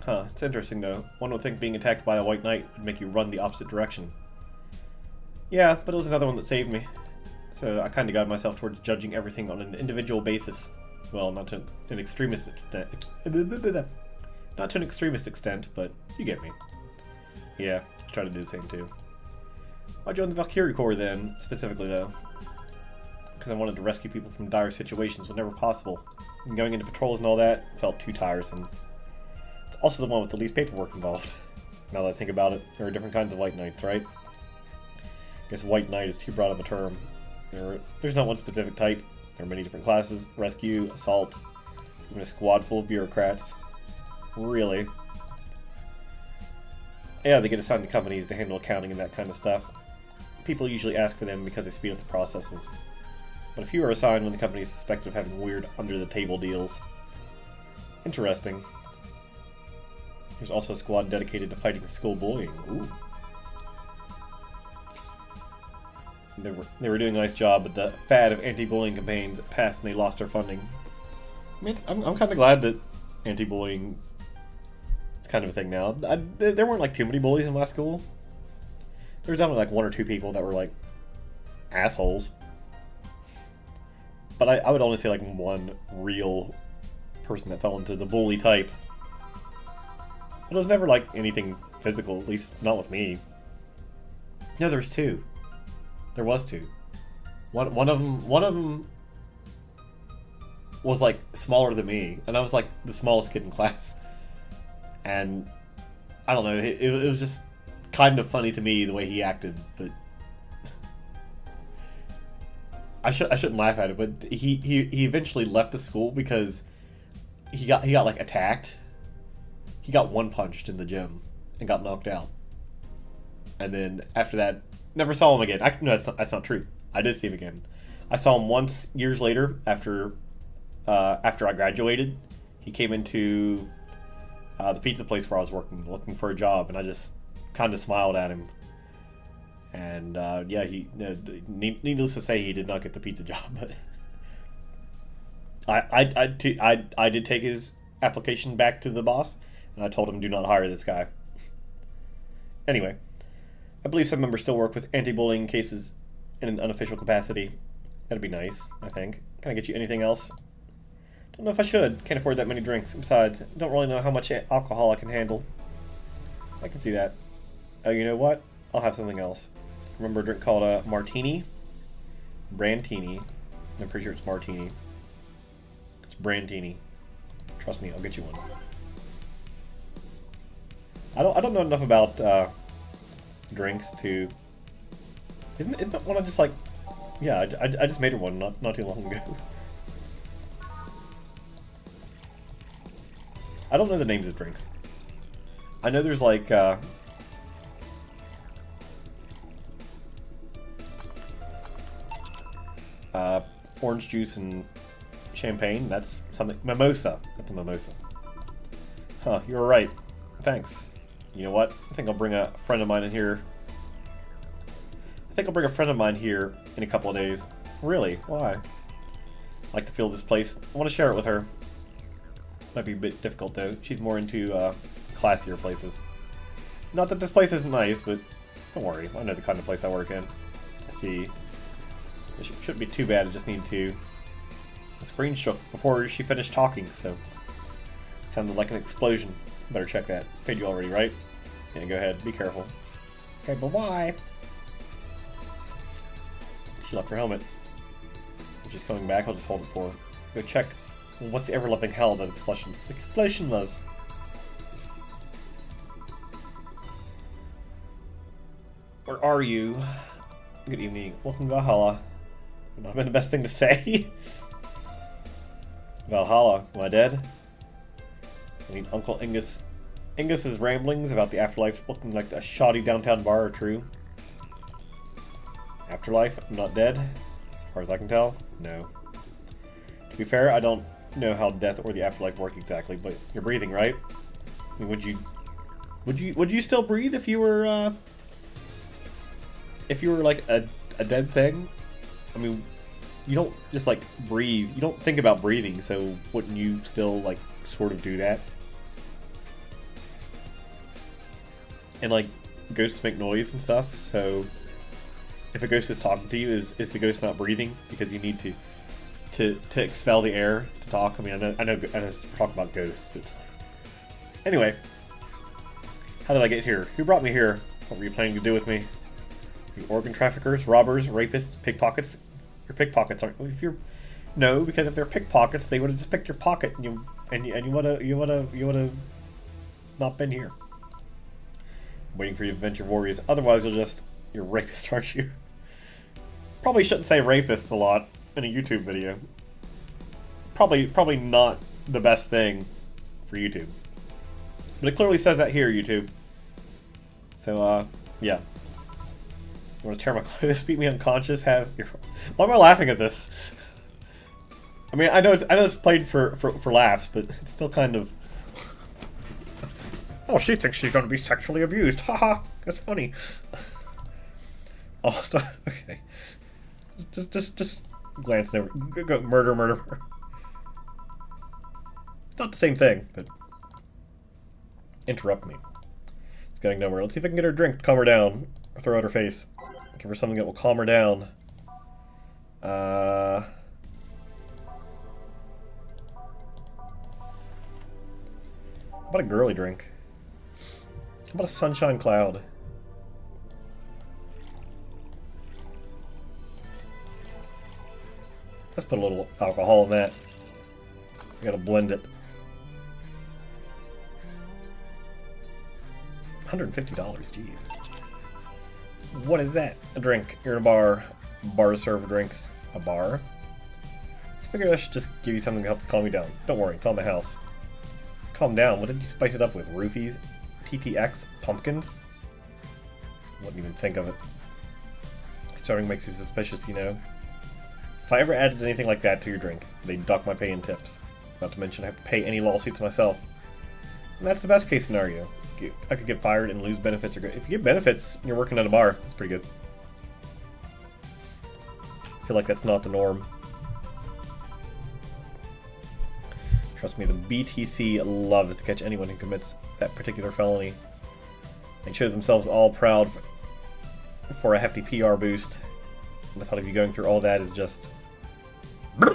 Huh, it's interesting though. One would think being attacked by a white knight would make you run the opposite direction. Yeah, but it was another one that saved me. So I kind of got myself towards judging everything on an individual basis. Well, not to an extremist extent. Not to an extremist extent, but you get me. Yeah, I try to do the same too. I joined the Valkyrie Corps then, specifically though. Because I wanted to rescue people from dire situations whenever possible. And going into patrols and all that felt too tiresome. It's also the one with the least paperwork involved. Now that I think about it, there are different kinds of white knights, right? I guess white knight is too broad of a term. There's not one specific type. There are many different classes. Rescue, assault. It's even a squad full of bureaucrats. Really? Yeah, they get assigned to companies to handle accounting and that kind of stuff. People usually ask for them because they speed up the processes. But a few are assigned when the company is suspected of having weird under-the-table deals. Interesting. There's also a squad dedicated to fighting school bullying. Ooh. They were doing a nice job, but the fad of anti-bullying campaigns passed and they lost their funding. I mean, I'm kind of glad that anti-bullying is kind of a thing now. There weren't like too many bullies in my school. There was only like one or two people that were like assholes. But I would only say like one real person that fell into the bully type. But it was never like anything physical, at least not with me. No, there's two. There was two. One of them was like smaller than me, and I was like the smallest kid in class. And I don't know, it was just kind of funny to me the way he acted, but I shouldn't laugh at it. But he eventually left the school because he got like attacked. He got one punched in the gym and got knocked out. And then after that, never saw him again. No, that's not true. I did see him again. I saw him once years later after I graduated. He came into the pizza place where I was working, looking for a job, and I just kind of smiled at him. And yeah, needless to say, he did not get the pizza job. But I did take his application back to the boss, and I told him, do not hire this guy. Anyway, I believe some members still work with anti-bullying cases in an unofficial capacity. That'd be nice, I think. Can I get you anything else? Don't know if I should. Can't afford that many drinks. Besides, don't really know how much alcohol I can handle. I can see that. Oh, you know what? I'll have something else. Remember a drink called a martini? Brandtini. I'm pretty sure it's martini. It's Brandtini. Trust me, I'll get you one. I don't know enough about drinks to. Isn't one of just like? Yeah, I just made her one not too long ago. I don't know the names of drinks. I know there's like orange juice and champagne. That's something. Mimosa. That's a mimosa. Huh, you were right. Thanks. You know what? I think I'll bring a friend of mine in here. I think I'll bring a friend of mine here in a couple of days. Really? Why? I like the feel of this place. I want to share it with her. Might be a bit difficult though. She's more into classier places. Not that this place isn't nice, but don't worry. I know the kind of place I work in. I see. It shouldn't be too bad. I just need to. The screen shook before she finished talking, so sounded like an explosion. Better check that. Paid you already, right? Yeah, go ahead. Be careful. Okay, bye-bye. She left her helmet. If she's coming back, I'll just hold it for her. Go check what the ever-loving hell that explosion was. Where are you? Good evening. Welcome to Valhalla. Would not have been the best thing to say. Valhalla. Am I dead? I mean, Uncle Angus's ramblings about the afterlife looking like a shoddy downtown bar are true. Afterlife? I'm not dead? As far as I can tell, no. To be fair, I don't know how death or the afterlife work exactly, but you're breathing, right? I mean, would you still breathe if you were like a dead thing? I mean, you don't just like breathe. You don't think about breathing, so wouldn't you still like sort of do that? And like ghosts make noise and stuff, so if a ghost is talking to you, is the ghost not breathing because you need to expel the air to talk? I mean, I know talk about ghosts, but anyway, how did I get here? Who brought me here? What were you planning to do with me? You organ traffickers, robbers, rapists, pickpockets. You're pickpockets, aren't you? If you're no, because if they're pickpockets, they would have just picked your pocket, and you would have not been here. I'm waiting for you to vent your worries. Otherwise, you're rapists, aren't you? Probably shouldn't say rapists a lot in a YouTube video. Probably not the best thing for YouTube. But it clearly says that here, YouTube. So, yeah. You want to tear my clothes, beat me unconscious, Why am I laughing at this? I mean, I know it's played for laughs, but it's still kind of. Oh, she thinks she's going to be sexually abused. Haha, that's funny. Oh, stop. Okay. Just glance over. Go murder. It's not the same thing, but interrupt me. It's going nowhere. Let's see if I can get her a drink to calm her down. Or throw out her face. Give her something that will calm her down. How about a girly drink? How about a sunshine cloud? Let's put a little alcohol in that. We gotta blend it. $150, jeez. What is that? A drink. You're in a bar. Bars serve drinks. A bar? Just figured I should just give you something to help calm you down. Don't worry, it's on the house. Calm down. What did you spice it up with? Roofies? TTX? Pumpkins? Wouldn't even think of it. Starting makes you suspicious, you know. If I ever added anything like that to your drink, they'd dock my pay and tips. Not to mention I have to pay any lawsuits myself. And that's the best case scenario. I could get fired and lose benefits. If you get benefits and you're working at a bar, that's pretty good. I feel like that's not the norm. Trust me, the BTC loves to catch anyone who commits that particular felony. They show themselves all proud for a hefty PR boost. And the thought of you going through all that is just... I'm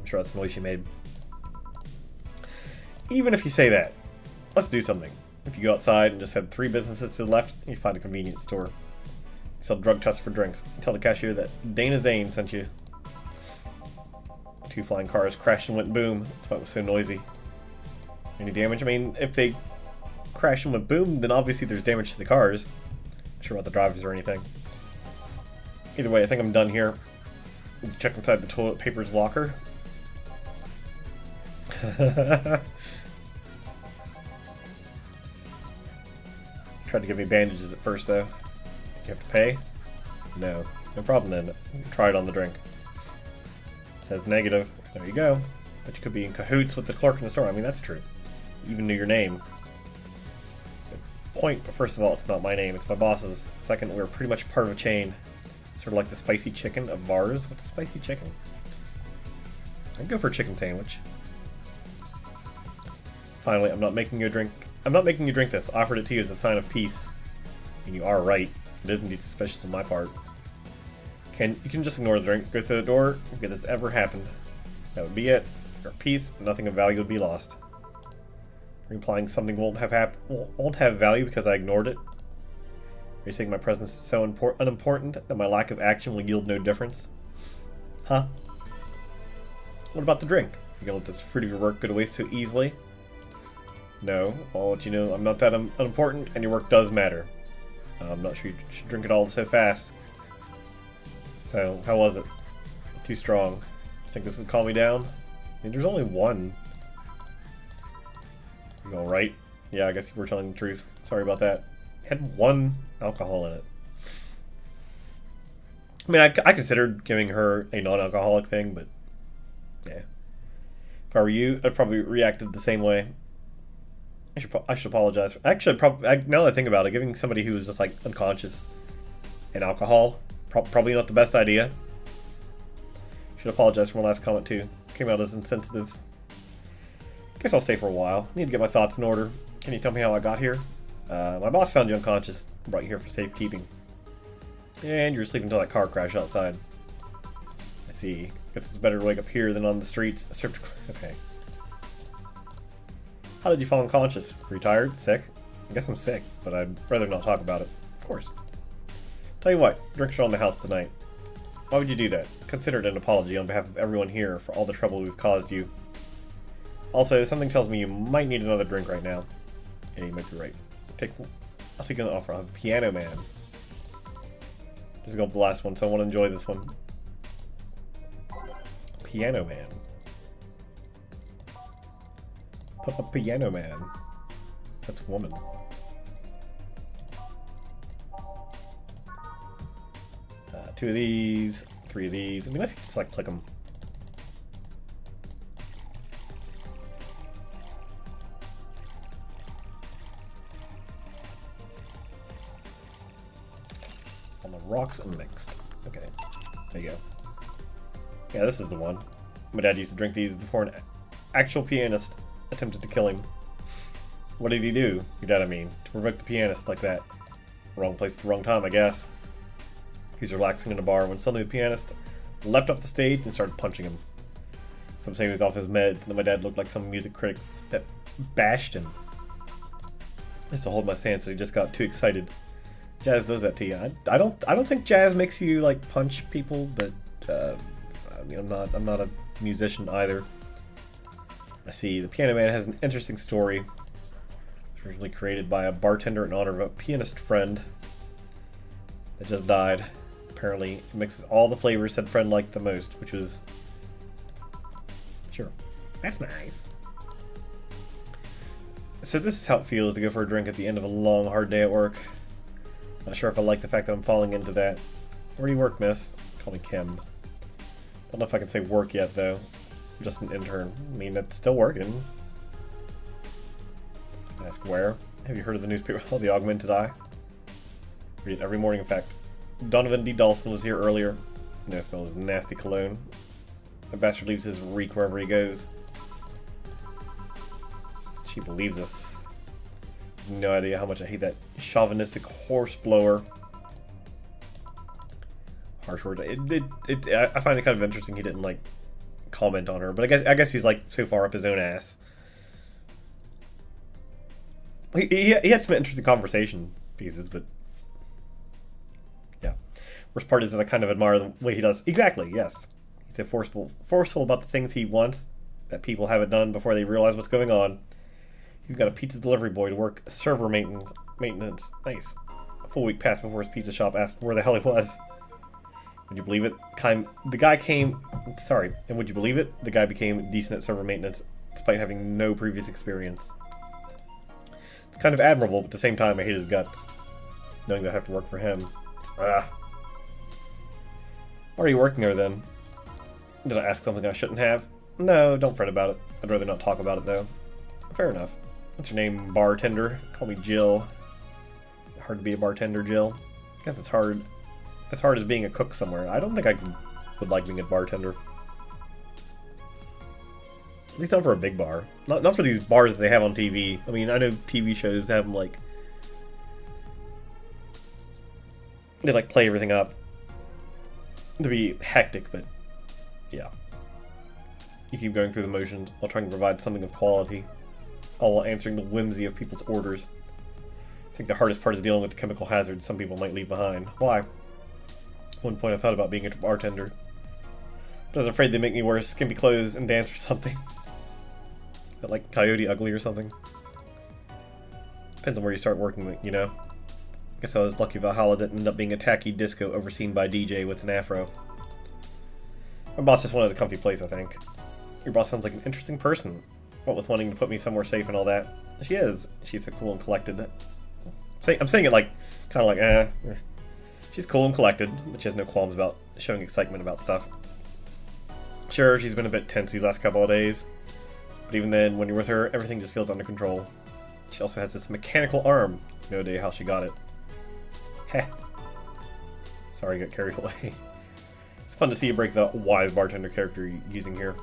sure that's the noise she made. Even if you say that, let's do something. If you go outside and just head 3 businesses to the left, you find a convenience store. You sell drug tests for drinks. You tell the cashier that Dana Zane sent you. 2 flying cars crashed and went boom. That's why it was so noisy. Any damage? I mean, if they crash and went boom, then obviously there's damage to the cars. Not sure about the drivers or anything. Either way, I think I'm done here. Check inside the toilet paper's locker. Tried to give me bandages at first, though. Do you have to pay? No. No problem then. Try it on the drink. It says negative. There you go. But you could be in cahoots with the clerk in the store. I mean, that's true. You even knew your name. Good point, but first of all, it's not my name. It's my boss's. Second, we're pretty much part of a chain. Sort of like the spicy chicken of bars. What's spicy chicken? I'd go for a chicken sandwich. Finally, I'm not making you drink. I'm not making you drink this. I offered it to you as a sign of peace. And you are right. It is indeed suspicious on my part. You can just ignore the drink, go through the door, if this ever happened. That would be it. Your peace, nothing of value would be lost. Are you implying something won't have value because I ignored it? Are you saying my presence is so unimportant that my lack of action will yield no difference? Huh? What about the drink? You gonna let this fruit of your work go to waste so easily? No, I'll let you know I'm not that unimportant, and your work does matter. I'm not sure you should drink it all so fast. So, how was it? Too strong. Think this would calm me down? I mean, there's only one. You alright? Yeah, I guess you were telling the truth. Sorry about that. It had 1 alcohol in it. I mean, I considered giving her a non-alcoholic thing, but yeah. If I were you, I'd probably reacted the same way. I should apologize. Actually, now that I think about it, giving somebody who was just like unconscious an alcohol, probably not the best idea. Should apologize for my last comment too. Came out as insensitive. Guess I'll stay for a while. Need to get my thoughts in order. Can you tell me how I got here? My boss found you unconscious, brought you here for safekeeping. And you were sleeping until that car crashed outside. I see. Guess it's better to wake up here than on the streets. Okay. How did you fall unconscious? Retired? Sick? I guess I'm sick, but I'd rather not talk about it. Of course. Tell you what, drinks are on the house tonight. Why would you do that? Consider it an apology on behalf of everyone here for all the trouble we've caused you. Also, something tells me you might need another drink right now. Yeah, you might be right. I'll take an offer. I'll have Piano Man. Just go with the last one, so I want to enjoy this one. Piano Man. Put a Piano Man. That's woman. 2 of these, 3 of these. I mean, let's just like click them. On the rocks and mixed. Okay, there you go. Yeah, this is the one. My dad used to drink these before an actual pianist attempted to kill him. What did he do? Your dad, I mean, to provoke the pianist like that. Wrong place at the wrong time, I guess. He was relaxing in a bar when suddenly the pianist leapt off the stage and started punching him. Some saying he was off his meds, and then my dad looked like some music critic that bashed him. I used to hold my stance, so he just got too excited. Jazz does that to you. I don't think jazz makes you like punch people, but I mean, I'm not a musician either. I see the Piano Man has an interesting story. It was originally created by a bartender in honor of a pianist friend that just died. Apparently, it mixes all the flavors that friend liked the most, which was... Sure. That's nice. So this is how it feels to go for a drink at the end of a long, hard day at work. Not sure if I like the fact that I'm falling into that. Where do you work, miss? Call me Kim. Don't know if I can say work yet, though. I'm just an intern. I mean, it's still working. Ask where? Have you heard of the newspaper? Oh, the Augmented Eye? Read it every morning, in fact. Donovan D. Dawson was here earlier. No, smell his nasty cologne. The bastard leaves his reek wherever he goes. She believes us. No idea how much I hate that chauvinistic horse blower. Harsh words. I find it kind of interesting he didn't like comment on her, but I guess he's like so far up his own ass. He had some interesting conversation pieces, but yeah. Worst part is that I kind of admire the way he does. Exactly, yes. He's so forceful about the things he wants that people haven't done before they realize what's going on. You've got a pizza delivery boy to work server maintenance. Nice. A full week passed before his pizza shop asked where the hell he was. Would you believe it? And would you believe it? The guy became decent at server maintenance despite having no previous experience. It's kind of admirable, but at the same time I hate his guts. Knowing that I have to work for him. Why are you working there then? Did I ask something I shouldn't have? No, don't fret about it. I'd rather not talk about it though. Fair enough. What's your name, bartender? Call me Jill. Is it hard to be a bartender, Jill? I guess it's hard. As hard as being a cook somewhere. I don't think I would like being a bartender. At least not for a big bar. Not for these bars that they have on TV. I mean, I know TV shows have them like... They like play everything up to be hectic, but yeah. You keep going through the motions while trying to provide something of quality, all while answering the whimsy of people's orders. I think the hardest part is dealing with the chemical hazards some people might leave behind. Why? At one point I thought about being a bartender, but I was afraid they'd make me wear skimpy clothes and dance or something. Like Coyote Ugly or something. Depends on where you start working, you know. Guess I was lucky Valhalla didn't end up being a tacky disco overseen by a DJ with an afro. My boss just wanted a comfy place, I think. Your boss sounds like an interesting person. What with wanting to put me somewhere safe and all that. She is. She's so cool and collected. I'm saying it like, kind of like, She's cool and collected, but she has no qualms about showing excitement about stuff. Sure, she's been a bit tense these last couple of days. But even then, when you're with her, everything just feels under control. She also has this mechanical arm. No idea how she got it. Heh. Sorry, I got carried away. It's fun to see you break the wise bartender character you're using here.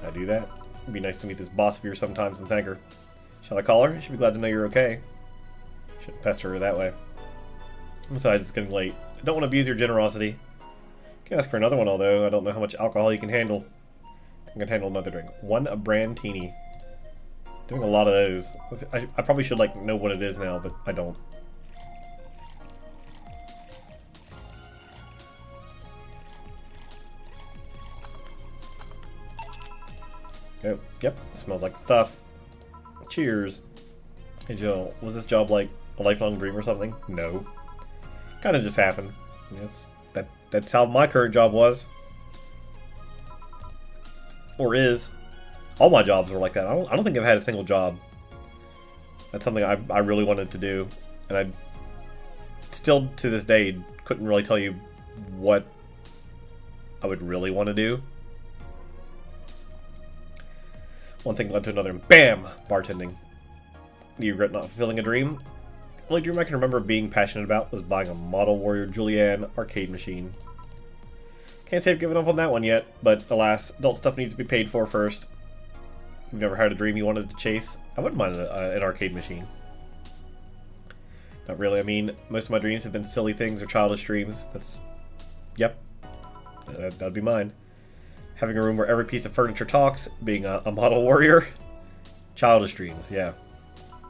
I do that. It'd be nice to meet this boss of yours sometimes and thank her. Shall I call her? She'll be glad to know you're okay. Shouldn't pester her that way. Besides, it's getting late. I don't want to abuse your generosity. You can ask for another one, although I don't know how much alcohol you can handle. I can handle another drink. One a brandtini. Doing a lot of those. I probably should like know what it is now, but I don't. Oh, yep, smells like stuff. Cheers. Hey Jill, was this job like a lifelong dream or something? No. Kinda just happened. That's how my current job was. Or is. All my jobs were like that. I don't think I've had a single job. That's something I really wanted to do. And I still, to this day, couldn't really tell you what I would really want to do. One thing led to another, and BAM! Bartending. Do you regret not fulfilling a dream? The only dream I can remember being passionate about was buying a Model Warrior Julianne arcade machine. Can't say I've given up on that one yet, but alas, adult stuff needs to be paid for first. You've never had a dream you wanted to chase? I wouldn't mind an arcade machine. Not really. I mean, most of my dreams have been silly things or childish dreams. Yep. That'd be mine. Having a room where every piece of furniture talks, being a model warrior. Childish dreams, yeah.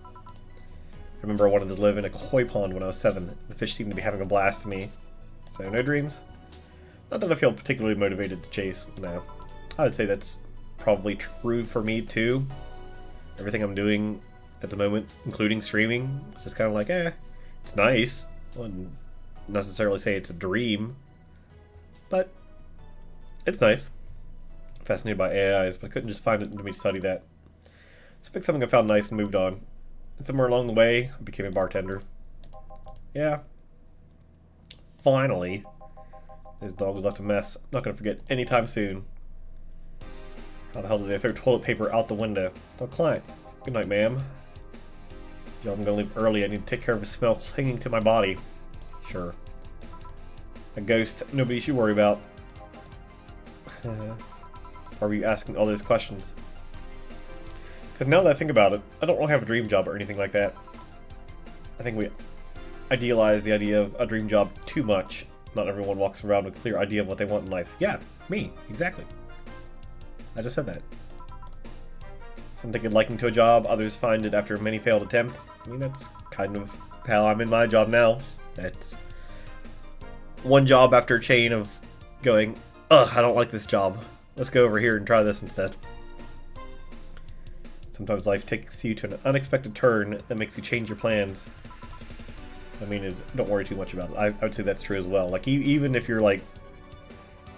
I remember I wanted to live in a koi pond when I was 7. The fish seemed to be having a blast to me. So, no dreams? Not that I feel particularly motivated to chase, no. I would say that's probably true for me, too. Everything I'm doing at the moment, including streaming, it's just kind of like, it's nice. I wouldn't necessarily say it's a dream, but it's nice. Fascinated by AIs, but I couldn't just find it in me to study that. So picked something I found nice and moved on. And somewhere along the way, I became a bartender. Yeah. Finally. This dog was left a mess. I'm not going to forget anytime soon. How the hell did they throw toilet paper out the window? Oh, client. Good night, ma'am. Yo, I'm going to leave early. I need to take care of a smell clinging to my body. Sure. A ghost. Nobody should worry about. Why were you asking all those questions? Because now that I think about it, I don't really have a dream job or anything like that. I think we idealize the idea of a dream job too much. Not everyone walks around with a clear idea of what they want in life. Yeah, me. Exactly. I just said that. Some take a liking to a job, others find it after many failed attempts. I mean, that's kind of how I'm in my job now. That's one job after a chain of going, ugh, I don't like this job. Let's go over here and try this instead. Sometimes life takes you to an unexpected turn that makes you change your plans. I mean, don't worry too much about it. I would say that's true as well. Like, even if you're, like,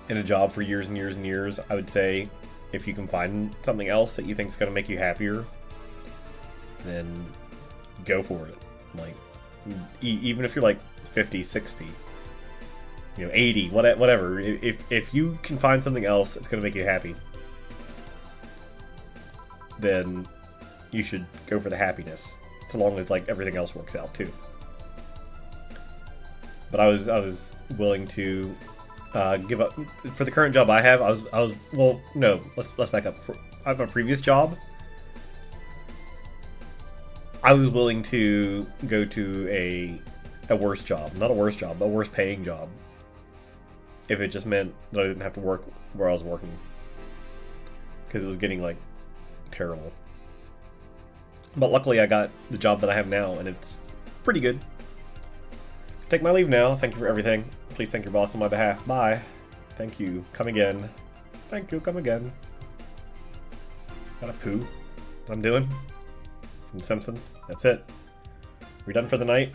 in a job for years and years and years, I would say if you can find something else that you think is going to make you happier, then go for it. Like, even if you're, like, 50, 60, 80, whatever. If you can find something else that's going to make you happy, then you should go for the happiness, so long as, like, everything else works out, too. But I was willing to give up for the current job I have. Well, no, let's back up. I have a previous job. I was willing to go to a worse job, not a worse job, but a worse paying job, if it just meant that I didn't have to work where I was working, because it was getting, like, terrible. But luckily I got the job that I have now, and it's pretty good. Take my leave now. Thank you for everything. Please thank your boss on my behalf. Bye. Thank you. Come again. Thank you. Come again. Is that a poo that I'm doing? From The Simpsons? That's it. We're done for the night.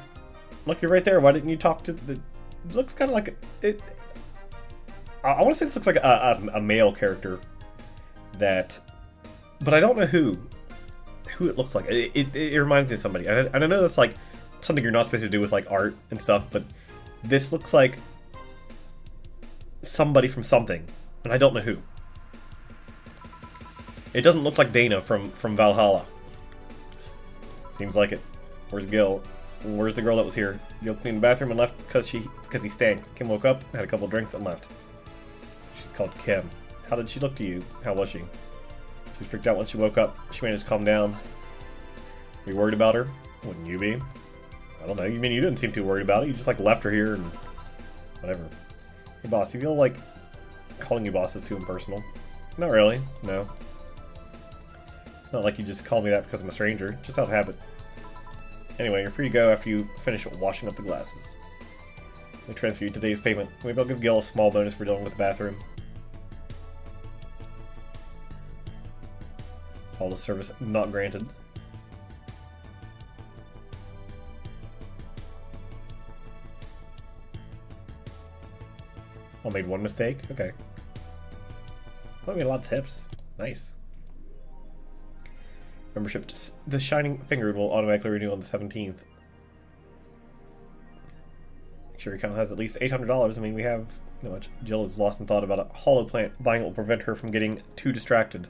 Look, you're right there. Why didn't you talk to the... It looks kind of like... I want to say this looks like a male character that... But I don't know who it looks like. It reminds me of somebody. And I know that's, like, something you're not supposed to do with, like, art and stuff, but this looks like somebody from something, and I don't know who. It doesn't look like Dana from Valhalla. Seems like it. Where's Gil? Where's the girl that was here? Gil cleaned the bathroom and left because he stank. Kim woke up, had a couple of drinks, and left. She's called Kim. How did she look to you? How was she? She freaked out when she woke up. She managed to calm down. Were you worried about her? Wouldn't you be? I don't know. You mean you didn't seem too worried about it? You just, like, left her here and whatever. Hey, boss, you feel like calling you boss is too impersonal? Not really. No. It's not like you just call me that because I'm a stranger. Just out of habit. Anyway, you're free to go after you finish washing up the glasses. Let me transfer you today's payment. Maybe I'll give Gil a small bonus for dealing with the bathroom. Follow the service not granted. I made one mistake? Okay. I made a lot of tips. Nice. Membership to the Shining Fingered will automatically renew on the 17th. Make sure your account has at least $800. I mean, we have not much. Jill is lost in thought about a hollow plant. Buying it will prevent her from getting too distracted.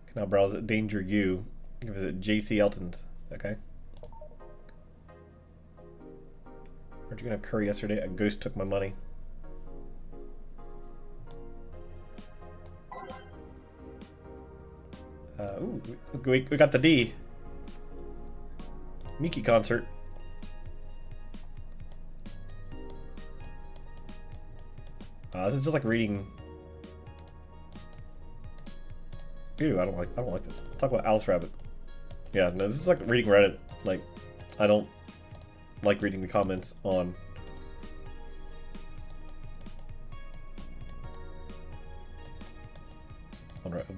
Can now browse at Danger U. You can visit JC Elton's. Okay. Aren't you gonna have curry yesterday? A ghost took my money. Ooh, we got the D. Miki concert. This is just like reading. Ew, I don't like this. Let's talk about Alice Rabbit. Yeah, no, this is like reading Reddit. Like, I don't like reading the comments on.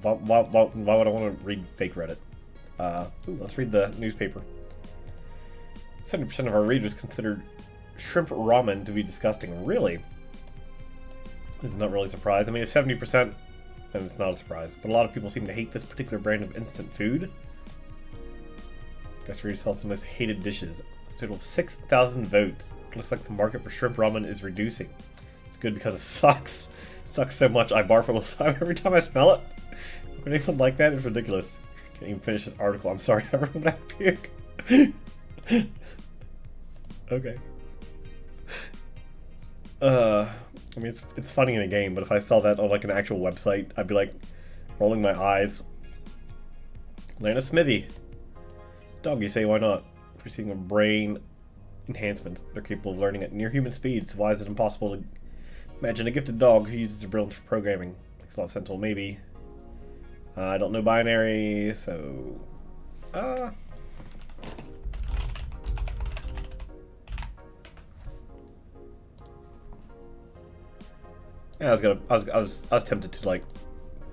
Why would I want to read fake Reddit? Ooh, let's read the newspaper. 70% of our readers considered shrimp ramen to be disgusting. Really? This is not really a surprise. I mean, if 70%, then it's not a surprise. But a lot of people seem to hate this particular brand of instant food. Guess readers sells the most hated dishes. It's a total of 6,000 votes. Looks like the market for shrimp ramen is reducing. It's good because it sucks. It sucks so much I barf all the time every time I smell it. Would anyone like that? It's ridiculous. Can't even finish this article. I'm sorry, everyone had to puke. Okay. I mean, it's funny in a game, but if I saw that on like an actual website, I'd be like rolling my eyes. Lana Smithy. Dog, you say why not? Receiving a brain enhancements. They're capable of learning at near human speeds. Why is it impossible to imagine a gifted dog who uses their brilliance for programming? Makes a lot of sense. Well, maybe. I don't know binary, so... Yeah, I was tempted to like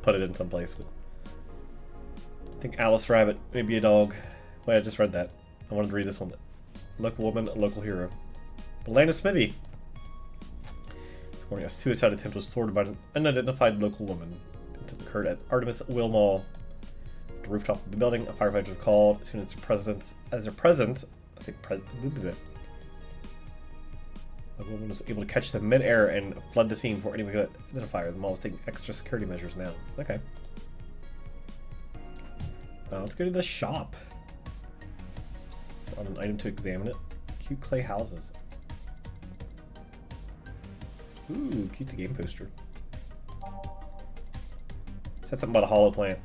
put it in someplace, but I think Alice Rabbit, maybe a dog. Wait, I just read that. I wanted to read this one. Local woman, local hero. Elena Smithy. This morning, a suicide attempt was thwarted by an unidentified local woman. It occurred at Artemis Will Mall. At the rooftop of the building, a firefighter was called as soon as their presence. I think the woman was able to catch them mid-air and flood the scene before anyone could identify her. The mall is taking extra security measures now. Okay. Let's go to the shop. On an item to examine it. Cute clay houses. Ooh, cute the game poster. Said something about a hollow plant.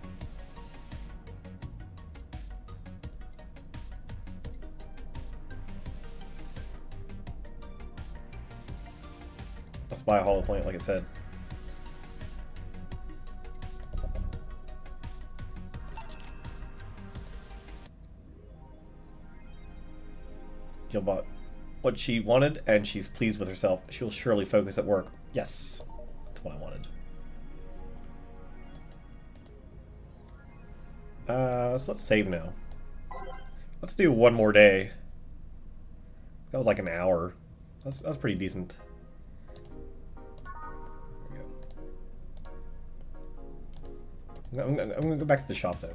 Let's buy a hollow plant like it said. Jill bought what she wanted, and she's pleased with herself. She'll surely focus at work. Yes, that's what I wanted. So let's save now. Let's do one more day. That was like an hour. That was pretty decent. There we go. I'm gonna go back to the shop though.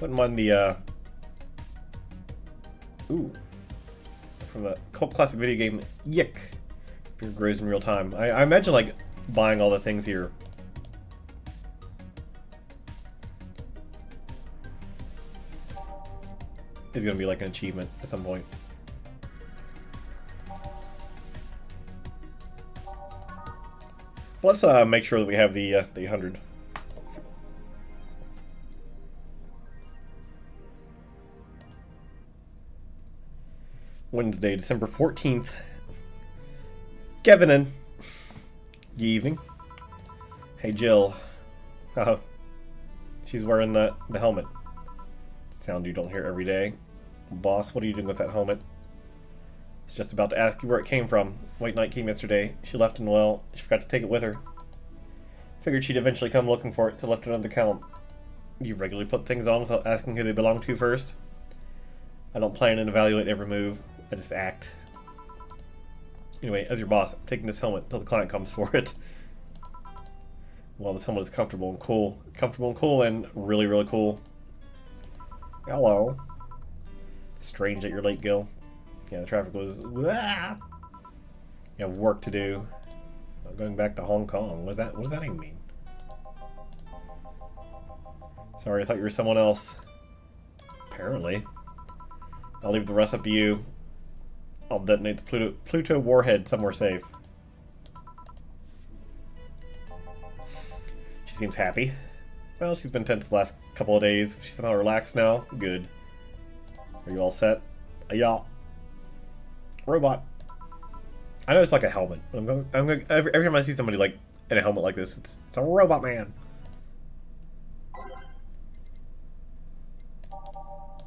Wouldn't mind the ooh, from the cult classic video game Yick. Beer grows in real time. I imagine like buying all the things here. Is gonna be like an achievement at some point. Let's make sure that we have the 100. Wednesday, December 14th. Kevin in. Good evening. Hey Jill. Oh, she's wearing the helmet. Sound you don't hear every day. Boss, what are you doing with that helmet? I was just about to ask you where it came from. White Knight came yesterday. She left and well, she forgot to take it with her. Figured she'd eventually come looking for it, so left it on the count. You regularly put things on without asking who they belong to first? I don't plan and evaluate every move. I just act. Anyway, as your boss, I'm taking this helmet until the client comes for it. Well, this helmet is comfortable and cool. Comfortable and cool and really, really cool. Hello. Strange that you're late, Gil. Yeah, the traffic was... Ah! You have work to do. I'm going back to Hong Kong. What does that even mean? Sorry, I thought you were someone else. Apparently. I'll leave the rest up to you. I'll detonate the Pluto warhead somewhere safe. She seems happy. Well, she's been tense the last couple of days. She's somehow relaxed now. Good. Are you all set? Yeah. Robot. I know it's like a helmet, but I'm going every time I see somebody like in a helmet like this, it's a robot man.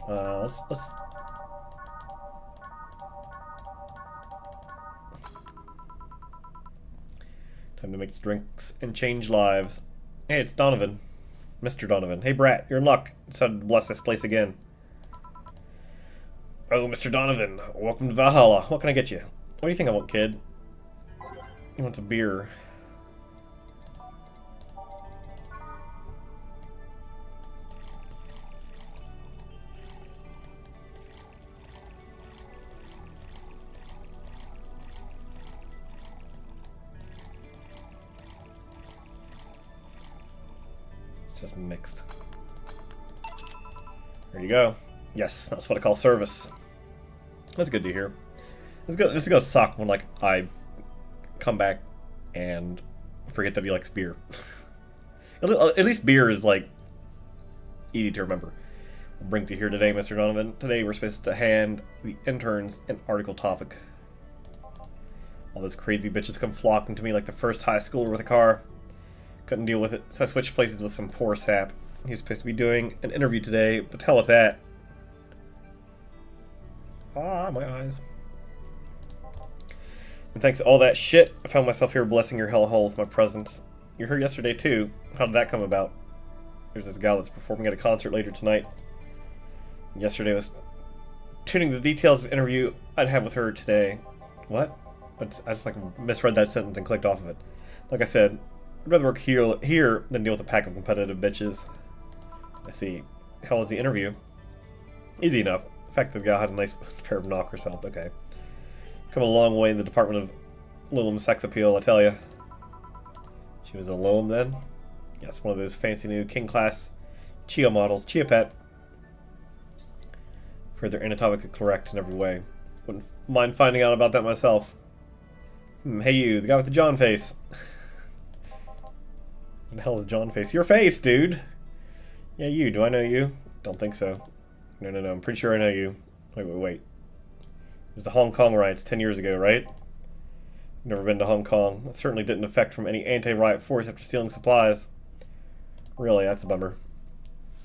Let's time to mix drinks and change lives. Hey, it's Donovan. Mr. Donovan. Hey, Brat, you're in luck. Decided to bless this place again. Oh, Mr. Donovan. Welcome to Valhalla. What can I get you? What do you think I want, kid? He wants a beer. Just mixed. There you go. Yes, that's what I call service. That's good to hear. This is gonna suck when like I come back and forget that he likes beer. At least beer is like easy to remember. I'll bring to you here today, Mr. Donovan. Today we're supposed to hand the interns an article topic. All those crazy bitches come flocking to me like the first high schooler with a car. Couldn't deal with it, so I switched places with some poor sap. He was supposed to be doing an interview today, but hell with that. Ah, my eyes. And thanks to all that shit, I found myself here blessing your hellhole with my presence. You were here yesterday too. How did that come about? There's this gal that's performing at a concert later tonight. Yesterday was tuning the details of an interview I'd have with her today. What? I just like misread that sentence and clicked off of it. Like I said, I'd rather work here than deal with a pack of competitive bitches. I see. How was the interview? Easy enough. The fact that the guy had a nice pair of knockers helped. Okay. Come a long way in the department of Lilum sex appeal, I tell ya. She was a Lilum then? Yes, one of those fancy new king-class Chia models. Chia pet. Further anatomically correct in every way. Wouldn't mind finding out about that myself. Hey you, the guy with the John face. What the hell is John face? Your face, dude! Yeah, you. Do I know you? Don't think so. No, I'm pretty sure I know you. Wait. It was the Hong Kong riots 10 years ago, right? Never been to Hong Kong. It certainly didn't affect from any anti-riot force after stealing supplies. Really, that's a bummer.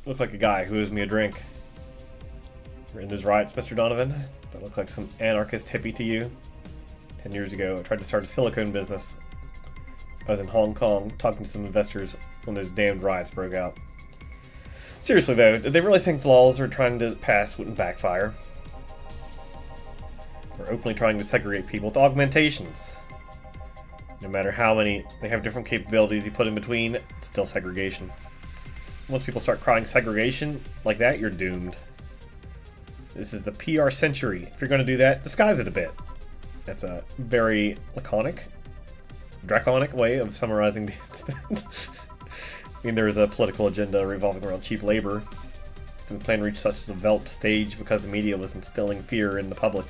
Looked like a guy who owes me a drink. You're in those riots, Mr. Donovan? Don't look like some anarchist hippie to you. 10 years ago, I tried to start a silicone business. I was in Hong Kong talking to some investors when those damned riots broke out. Seriously though, did they really think the laws they're trying to pass wouldn't backfire? They're openly trying to segregate people with augmentations. No matter how many they have different capabilities you put in between, it's still segregation. Once people start crying segregation like that, you're doomed. This is the PR century. If you're going to do that, disguise it a bit. That's a very draconic way of summarizing the incident. I mean, there is a political agenda revolving around cheap labor, and the plan reached such a developed stage because the media was instilling fear in the public.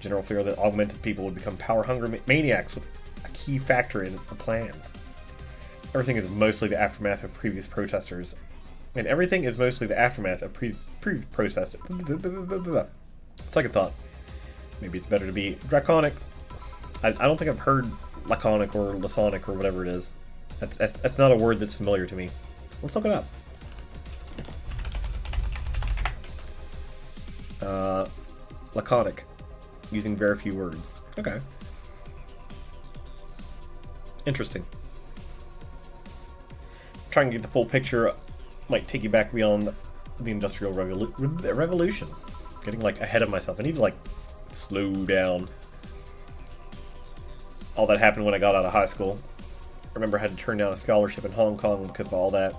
General fear that augmented people would become power-hungry maniacs with a key factor in the plans. Everything is mostly the aftermath of previous protesters, and everything is mostly the aftermath of previous protesters. Second thought. Maybe it's better to be draconic. I don't think I've heard laconic or lasonic or whatever it is. That's not a word that's familiar to me. Let's look it up. Laconic. Using very few words. Okay. Interesting. Trying to get the full picture might take you back beyond the Industrial Revolution. Getting like ahead of myself. I need to like slow down. All that happened when I got out of high school. I remember I had to turn down a scholarship in Hong Kong because of all that.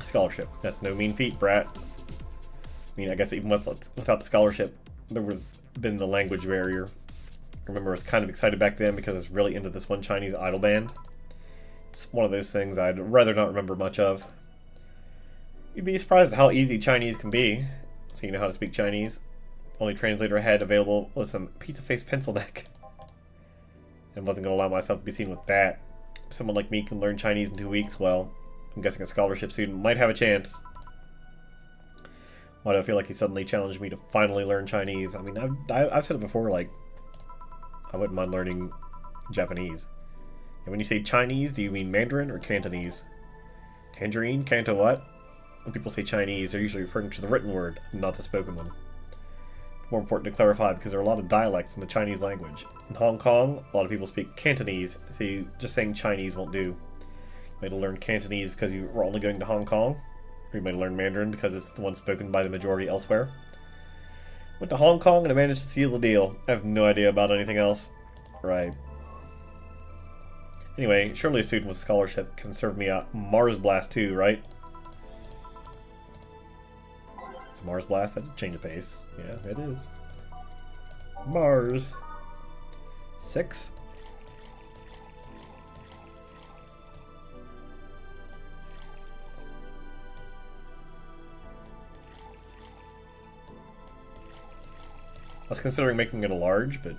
Scholarship. That's no mean feat, brat. I mean, I guess even without the scholarship, there would have been the language barrier. I remember I was kind of excited back then because I was really into this one Chinese idol band. It's one of those things I'd rather not remember much of. You'd be surprised at how easy Chinese can be. So you know how to speak Chinese. Only translator I had available was some pizza-face pencil neck. And wasn't going to allow myself to be seen with that. If someone like me can learn Chinese in 2 weeks, well, I'm guessing a scholarship student might have a chance. Why do I feel like he suddenly challenged me to finally learn Chinese? I mean, I've said it before, like, I wouldn't mind learning Japanese. And when you say Chinese, do you mean Mandarin or Cantonese? Tangerine? Canto what? When people say Chinese, they're usually referring to the written word, not the spoken one. More important to clarify because there are a lot of dialects in the Chinese language. In Hong Kong, a lot of people speak Cantonese, so just saying Chinese won't do. You might have learned Cantonese because you were only going to Hong Kong, or you might have learned Mandarin because it's the one spoken by the majority elsewhere. Went to Hong Kong and I managed to seal the deal. I have no idea about anything else. Right. Anyway, surely a student with a scholarship can serve me a Mars Blast too, right? It's Mars Blast, that's a change of pace. Yeah, it is. Mars. 6. I was considering making it a large, but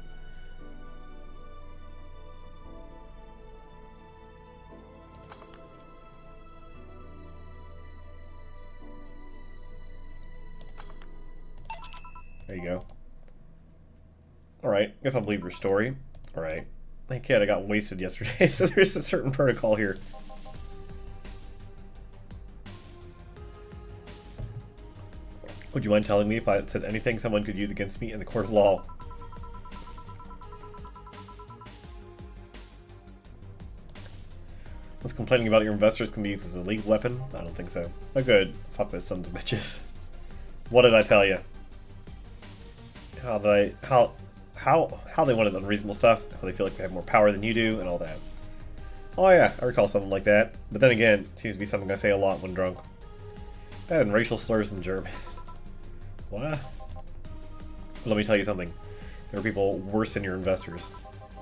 there you go. Alright, guess I'll believe your story. Alright. Hey kid, I got wasted yesterday, so there's a certain protocol here. Would you mind telling me if I said anything someone could use against me in the court of law? Was complaining about your investors can be used as a legal weapon? I don't think so. Oh good. Fuck those sons of bitches. What did I tell you? How they wanted unreasonable stuff, how they feel like they have more power than you do, and all that. Oh yeah, I recall something like that. But then again, it seems to be something I say a lot when drunk. And racial slurs in German. What? Let me tell you something. There are people worse than your investors.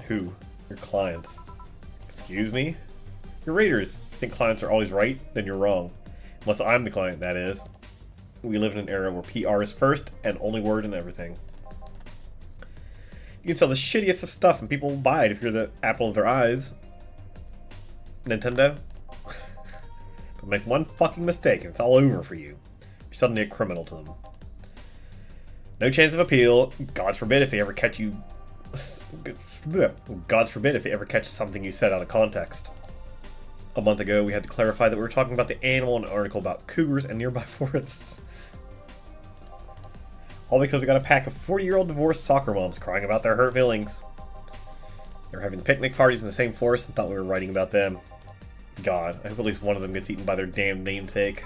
Who? Your clients. Excuse me? Your readers. If you think clients are always right, then you're wrong. Unless I'm the client, that is. We live in an era where PR is first and only word in everything. You can sell the shittiest of stuff and people will buy it if you're the apple of their eyes. Nintendo. But make one fucking mistake and it's all over for you. You're suddenly a criminal to them. No chance of appeal. God forbid if they ever catch you. God forbid if they ever catch something you said out of context. A month ago, we had to clarify that we were talking about the animal in an article about cougars and nearby forests. All because we got a pack of 40-year-old divorced soccer moms crying about their hurt feelings. They were having picnic parties in the same forest and thought we were writing about them. God, I hope at least one of them gets eaten by their damned namesake.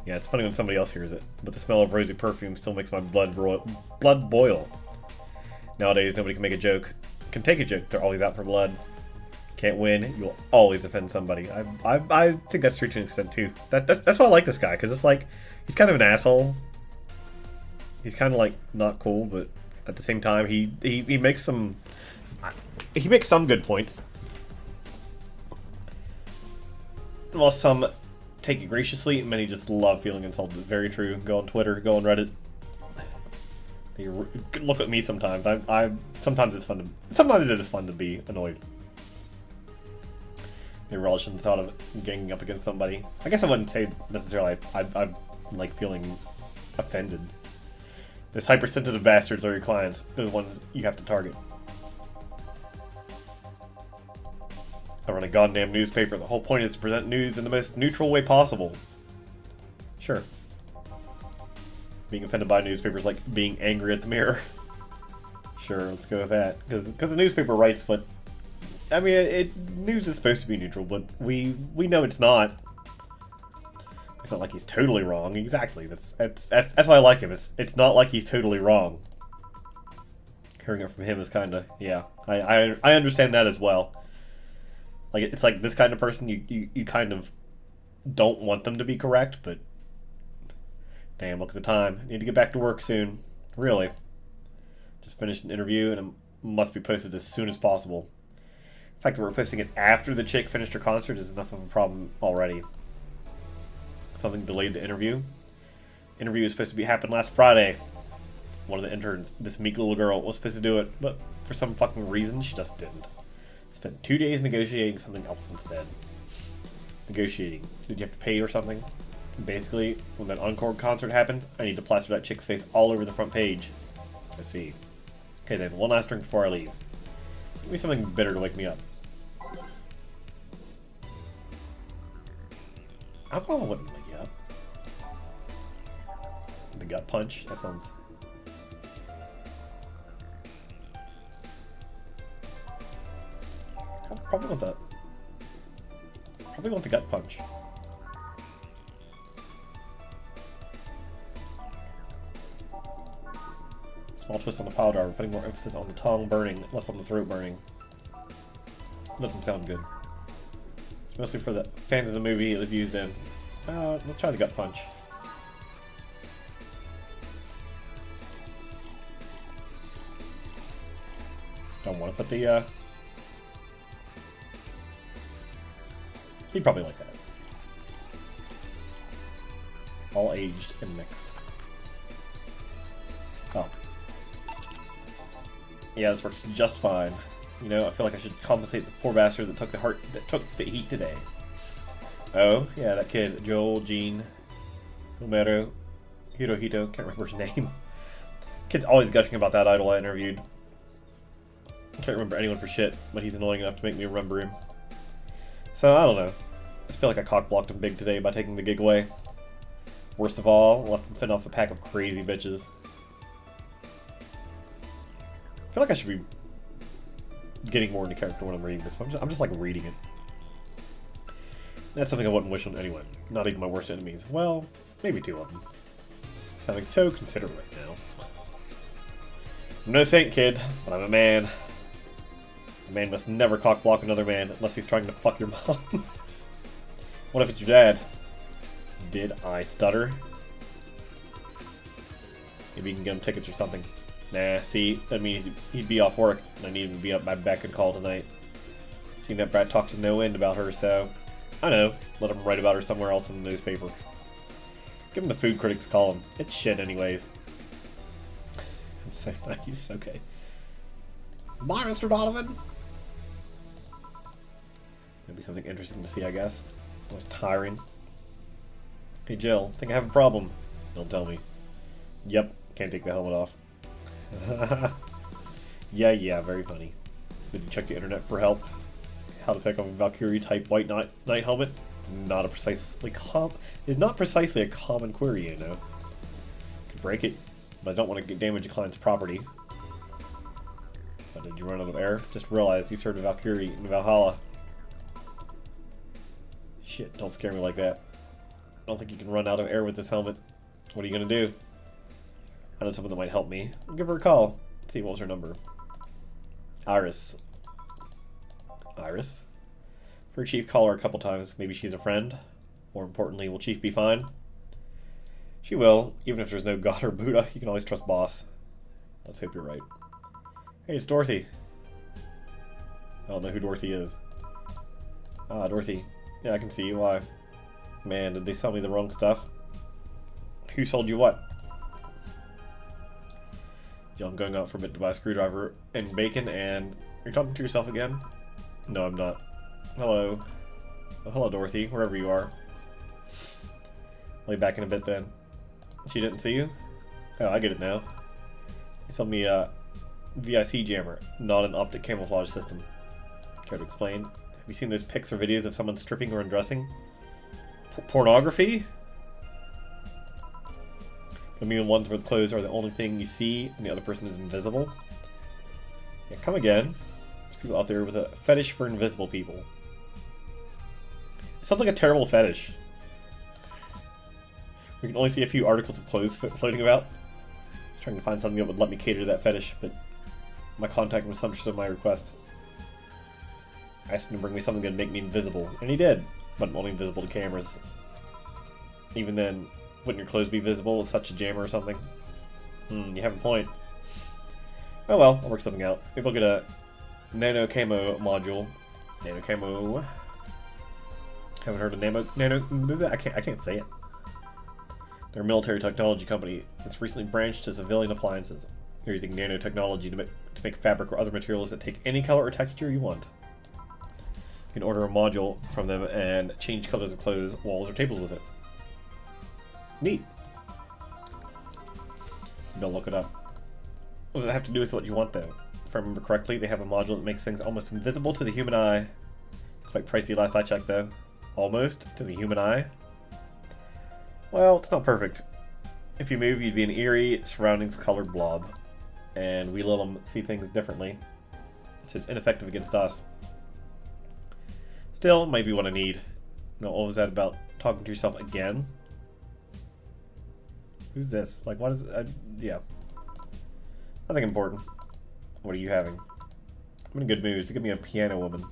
Yeah, it's funny when somebody else hears it, but the smell of rosy perfume still makes my blood boil. Nowadays, nobody can make a joke. Can take a joke, they're always out for blood. Can't win, you'll always offend somebody. I think that's true to an extent too. That's why I like this guy, because it's like, he's kind of an asshole. He's kind of like, not cool, but at the same time, he makes some... He makes some good points. While some take it graciously, many just love feeling insulted. Very true. Go on Twitter, go on Reddit. They look at me sometimes. Sometimes it's fun to... Sometimes it is fun to be annoyed. They relish in the thought of ganging up against somebody. I guess I wouldn't say necessarily I'm like feeling offended. Those hypersensitive bastards are your clients. They're the ones you have to target. I run a goddamn newspaper. The whole point is to present news in the most neutral way possible. Sure. Being offended by newspapers like being angry at the Mirror. Sure, let's go with that. Because the newspaper writes what... I mean, news is supposed to be neutral, but we know it's not. It's not like he's totally wrong. Exactly. That's why I like him. It's not like he's totally wrong. Hearing it from him is kind of, yeah. I understand that as well. Like, it's like this kind of person, you kind of don't want them to be correct, but damn, look at the time. Need to get back to work soon. Really. Just finished an interview and it must be posted as soon as possible. The fact that we're posting it after the chick finished her concert is enough of a problem already. Something delayed the interview. Interview was supposed to happen last Friday. One of the interns, this meek little girl, was supposed to do it, but for some fucking reason, she just didn't. Spent 2 days negotiating something else instead. Negotiating. Did you have to pay or something? Basically, when that encore concert happens, I need to plaster that chick's face all over the front page. I see. Okay then, one last drink before I leave. Give me something bitter to wake me up. Alcohol wouldn't wake you up. The gut punch? That sounds... Probably want that. Probably want the gut punch. Small twist on the powder, we're putting more emphasis on the tongue burning, less on the throat burning. Doesn't sound good. It's mostly for the fans of the movie it was used in. Let's try the gut punch. Don't want to put the, He'd probably like that. All aged and mixed. Oh. Yeah, this works just fine. You know, I feel like I should compensate the poor bastard that took the heat today. Oh, yeah, that kid, Joel, Gene, Romero, Hirohito, can't remember his name. Kid's always gushing about that idol I interviewed. Can't remember anyone for shit, but he's annoying enough to make me remember him. So, I don't know. I just feel like I cock-blocked him big today by taking the gig away. Worst of all, left him fend off a pack of crazy bitches. I feel like I should be getting more into character when I'm reading this. But I'm just like reading it. That's something I wouldn't wish on anyone. Not even my worst enemies. Well, maybe 2 of them. Sounding so considerate right now. I'm no saint, kid, but I'm a man. A man must never cock-block another man unless he's trying to fuck your mom. What if it's your dad? Did I stutter? Maybe you can get him tickets or something. Nah, see, that means he'd be off work, and I need him to be up my beck and call tonight. Seen that brat talk to no end about her, so... I know, let him write about her somewhere else in the newspaper. Give him the food critics column. It's shit anyways. I'm so nice, okay. Bye, Mr. Donovan! That'd be something interesting to see, I guess. That was tiring. Hey, Jill, think I have a problem. Don't tell me. Yep, can't take the helmet off. Yeah, very funny. Did you check the internet for help? How to take off a Valkyrie type white knight helmet? It's not precisely a common query, you know. Could break it, but I don't want to damage a client's property. Oh, did you run out of air? Just realized you served a Valkyrie in Valhalla. Shit, don't scare me like that. I don't think you can run out of air with this helmet. What are you gonna do? I know someone that might help me. I'll give her a call. Let's see, what was her number? Iris. Iris? For Chief, call her a couple times. Maybe she's a friend. More importantly, will Chief be fine? She will. Even if there's no God or Buddha, you can always trust Boss. Let's hope you're right. Hey, it's Dorothy. I don't know who Dorothy is. Ah, Dorothy. Yeah, I can see you. Why? Man, did they sell me the wrong stuff? Who sold you what? Yo, I'm going out for a bit to buy a screwdriver and bacon, and you're talking to yourself again? No, I'm not. Hello. Oh, hello, Dorothy, wherever you are. I'll be back in a bit then. She didn't see you? Oh, I get it now. You sold me a VIC jammer, not an optic camouflage system. Care to explain? Have you seen those pics or videos of someone stripping or undressing? Pornography? I mean, ones where the clothes are the only thing you see and the other person is invisible? Yeah, come again. There's people out there with a fetish for invisible people. It sounds like a terrible fetish. We can only see a few articles of clothes floating about. I was trying to find something that would let me cater to that fetish, but my contact was sumptuous of my request. I asked him to bring me something that would make me invisible, and he did, but only invisible to cameras. Even then, wouldn't your clothes be visible with such a jammer or something? You have a point. Oh well, I'll work something out. Maybe I'll get a nano camo module. Nano camo. Haven't heard of nano. I can't say it. They're a military technology company that's recently branched to civilian appliances. They're using nanotechnology to make fabric or other materials that take any color or texture you want. You can order a module from them and change colors of clothes, walls, or tables with it. Neat. Don't look it up. What does it have to do with what you want, though? If I remember correctly, they have a module that makes things almost invisible to the human eye. Quite pricey last I checked, though. Almost to the human eye. Well, it's not perfect. If you move, you'd be an eerie, surroundings-colored blob. And we let them see things differently. So it's ineffective against us. Still, it might be what I need. Now, what was that about talking to yourself again? Who's this? Like, what is it? Yeah. Nothing important. What are you having? I'm in a good mood, so give me a piano woman.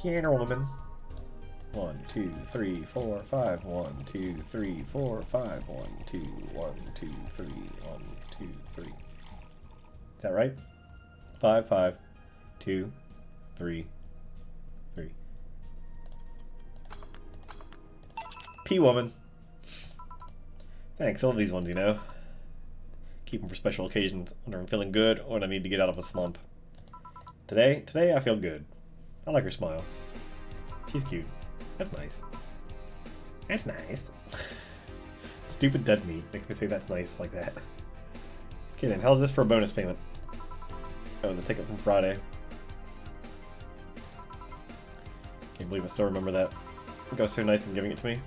Piano woman. 1, 2, 3, 4, 5. 1, 2, 3, 4, 5. 1, 2, 1, 2, 3, 1, 2, 3. Is that right? 5, 5, 2, 3, 3. P-woman. Thanks, I love these ones, you know. Keep them for special occasions, when I'm feeling good or when I need to get out of a slump. Today I feel good. I like her smile. She's cute. That's nice. That's nice. Stupid dead meat makes me say that's nice like that. Okay then, how's this for a bonus payment? Oh, the ticket from Friday. Can't believe I still remember that. I think I was so nice in giving it to me.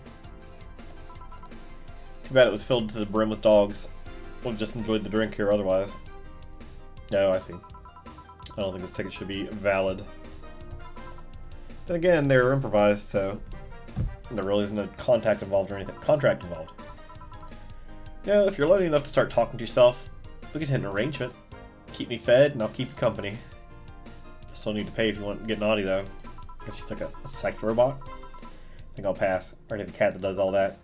Too bad it was filled to the brim with dogs. Would have just enjoyed the drink here otherwise. No, I see. I don't think this ticket should be valid. Then again, they're improvised, so there really isn't a contract involved or anything. Contract involved. You know, if you're lonely enough to start talking to yourself, we could hit an arrangement. Keep me fed, and I'll keep you company. Still need to pay if you want to get naughty, though. But she's like a sex robot. I think I'll pass. I already have a cat that does all that.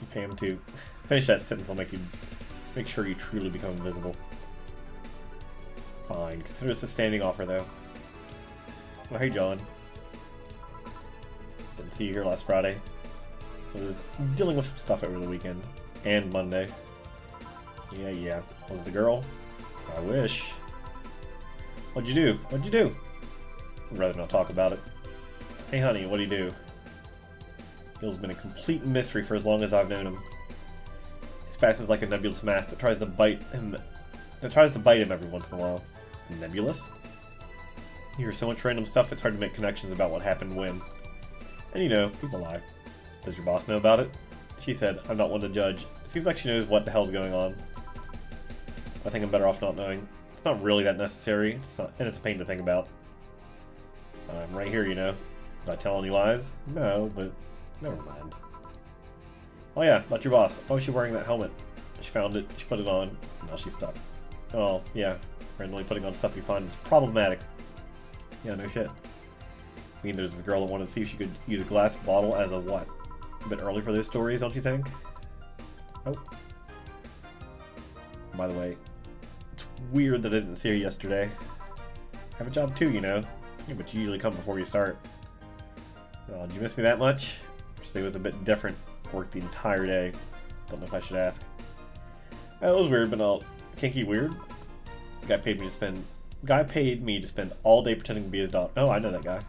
You pay him to finish that sentence. I'll make sure you truly become invisible. Fine. Consider this a standing offer, though. Oh, hey, John. Didn't see you here last Friday. I was dealing with some stuff over the weekend. And Monday. Yeah. Was it the girl? I wish. What'd you do? What'd you do? I'd rather not talk about it. Hey, honey, what'd he do? Bill's been a complete mystery for as long as I've known him. His past is like a nebulous mass that tries to bite him. Every once in a while. Nebulous? You hear so much random stuff, it's hard to make connections about what happened when. And you know, people lie. Does your boss know about it? She said, I'm not one to judge. It seems like she knows what the hell's going on. I think I'm better off not knowing. It's not really that necessary, and it's a pain to think about. I'm right here, you know. Did I tell any lies? No, but never mind. Oh yeah, about your boss. Oh, she's wearing that helmet. She found it, she put it on, and now she's stuck. Oh, yeah. Randomly putting on stuff you find is problematic. Yeah, no shit. I mean, there's this girl that wanted to see if she could use a glass bottle as a what? A bit early for those stories, don't you think? Oh. By the way, it's weird that I didn't see her yesterday. I have a job too, you know. Yeah, but you usually come before you start. Oh, did you miss me that much? Yesterday was a bit different. Worked the entire day. Don't know if I should ask. It was weird, but not kinky weird. Guy paid me to spend all day pretending to be his daughter. Oh, I know that guy.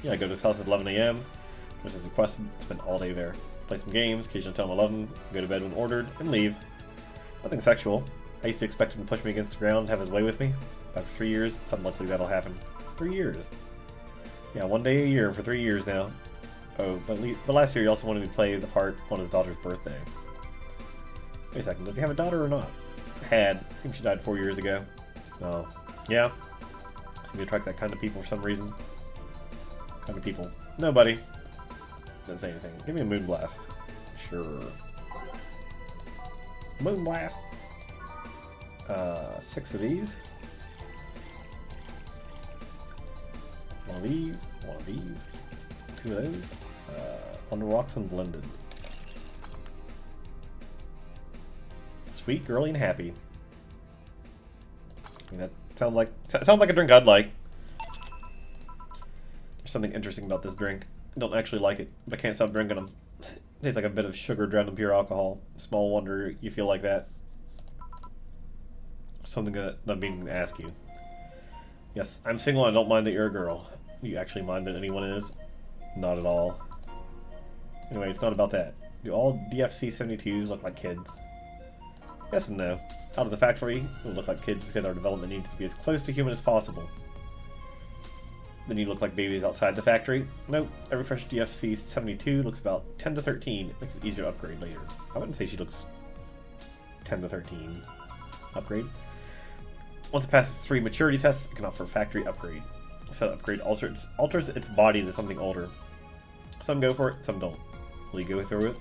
Yeah, I go to his house at 11 a.m. which is requested, spend all day there. Play some games, occasionally tell him I love him, go to bed when ordered, and leave. Nothing sexual. I used to expect him to push me against the ground and have his way with me. After 3 years, it's unlikely that'll happen. 3 years. Yeah, 1 day a year for 3 years now. Oh, but last year he also wanted me to play the part on his daughter's birthday. Wait a second, does he have a daughter or not? Had. Seems she died 4 years ago. Oh, yeah. Seem to attract that kind of people for some reason. Kind of people. Nobody. Didn't say anything. Give me a moon blast. Sure. Moon blast. 6 of these. One of these. 2 of those. Under rocks and blended. Sweet, girly, and happy. I mean, that sounds like a drink I'd like. There's something interesting about this drink. I don't actually like it, but I can't stop drinking them. It tastes like a bit of sugar drowned in pure alcohol. Small wonder you feel like that. Something that I'm meaning to ask you. Yes, I'm single and I don't mind that you're a girl. You actually mind that anyone is? Not at all. Anyway, it's not about that. Do all DFC 72s look like kids? Yes and no. Out of the factory, we look like kids because our development needs to be as close to human as possible. Then you look like babies outside the factory? Nope. Every fresh DFC 72 looks about 10 to 13. It makes it easier to upgrade later. I wouldn't say she looks 10 to 13. Upgrade. Once it passes 3 maturity tests, it can offer a factory upgrade. So upgrade alters its body to something older. Some go for it, some don't. Will you go through it?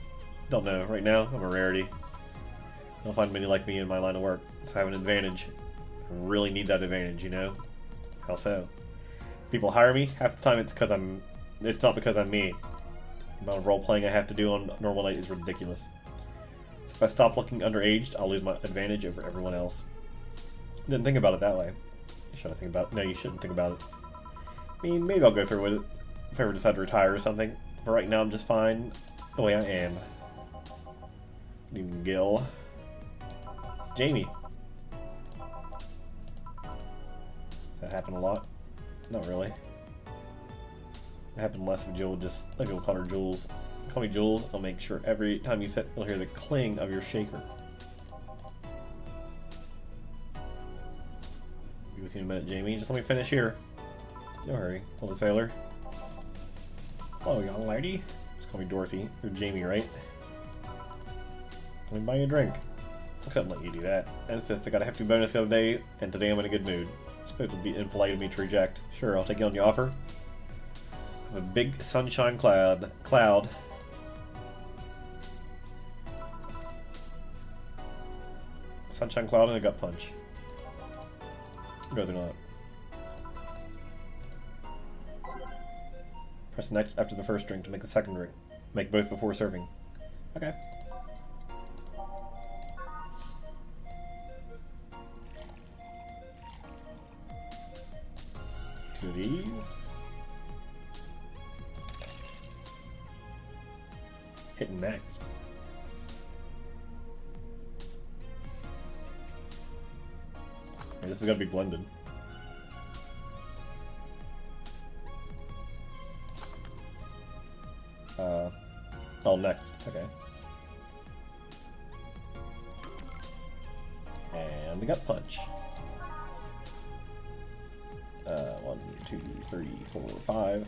Don't know. Right now, I'm a rarity. I don't find many like me in my line of work, so I have an advantage. I really need that advantage, you know? How so? People hire me, half the time it's not because I'm me. The amount of role-playing I have to do on a normal night is ridiculous. So if I stop looking underaged, I'll lose my advantage over everyone else. I didn't think about it that way. Should I think about it? No, you shouldn't think about it. I mean, maybe I'll go through with it if I ever decide to retire or something. But right now I'm just fine the way I am. Even Gil. It's Jamie. Does that happen a lot? Not really. It happened less with Jewel, just like we'll call her Jules. Call me Jules, I'll make sure every time you sit you'll hear the cling of your shaker. Be with you in a minute, Jamie. Just let me finish here. No hurry. Hello, sailor. Hello, young lady. Just call me Dorothy. You're Jamie, right? Let me buy you a drink. I couldn't let you do that. I insist. I got a hefty bonus the other day, and today I'm in a good mood. I suppose it would be impolite of me to reject. Sure, I'll take you on your offer. A big sunshine cloud. Sunshine cloud and a gut punch. No, they're not. Press next after the first drink to make the second drink. Make both before serving. Okay. Two of these. Hitting next. This is gonna be blended. Oh, next. Okay. And the gut punch. 1, 2, 3, 4, 5.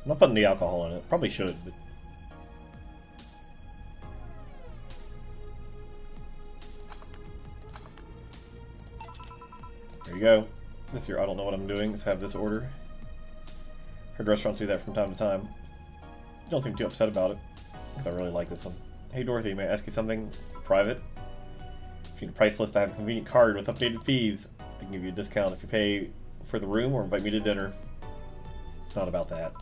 I'm not putting the alcohol in it. Probably should, but. There you go. This year I don't know what I'm doing, so I have this order. Heard restaurants do that from time to time. Don't seem too upset about it, because I really like this one. Hey Dorothy, may I ask you something private? If you need a price list, I have a convenient card with updated fees. I can give you a discount if you pay for the room or invite me to dinner. It's not about that.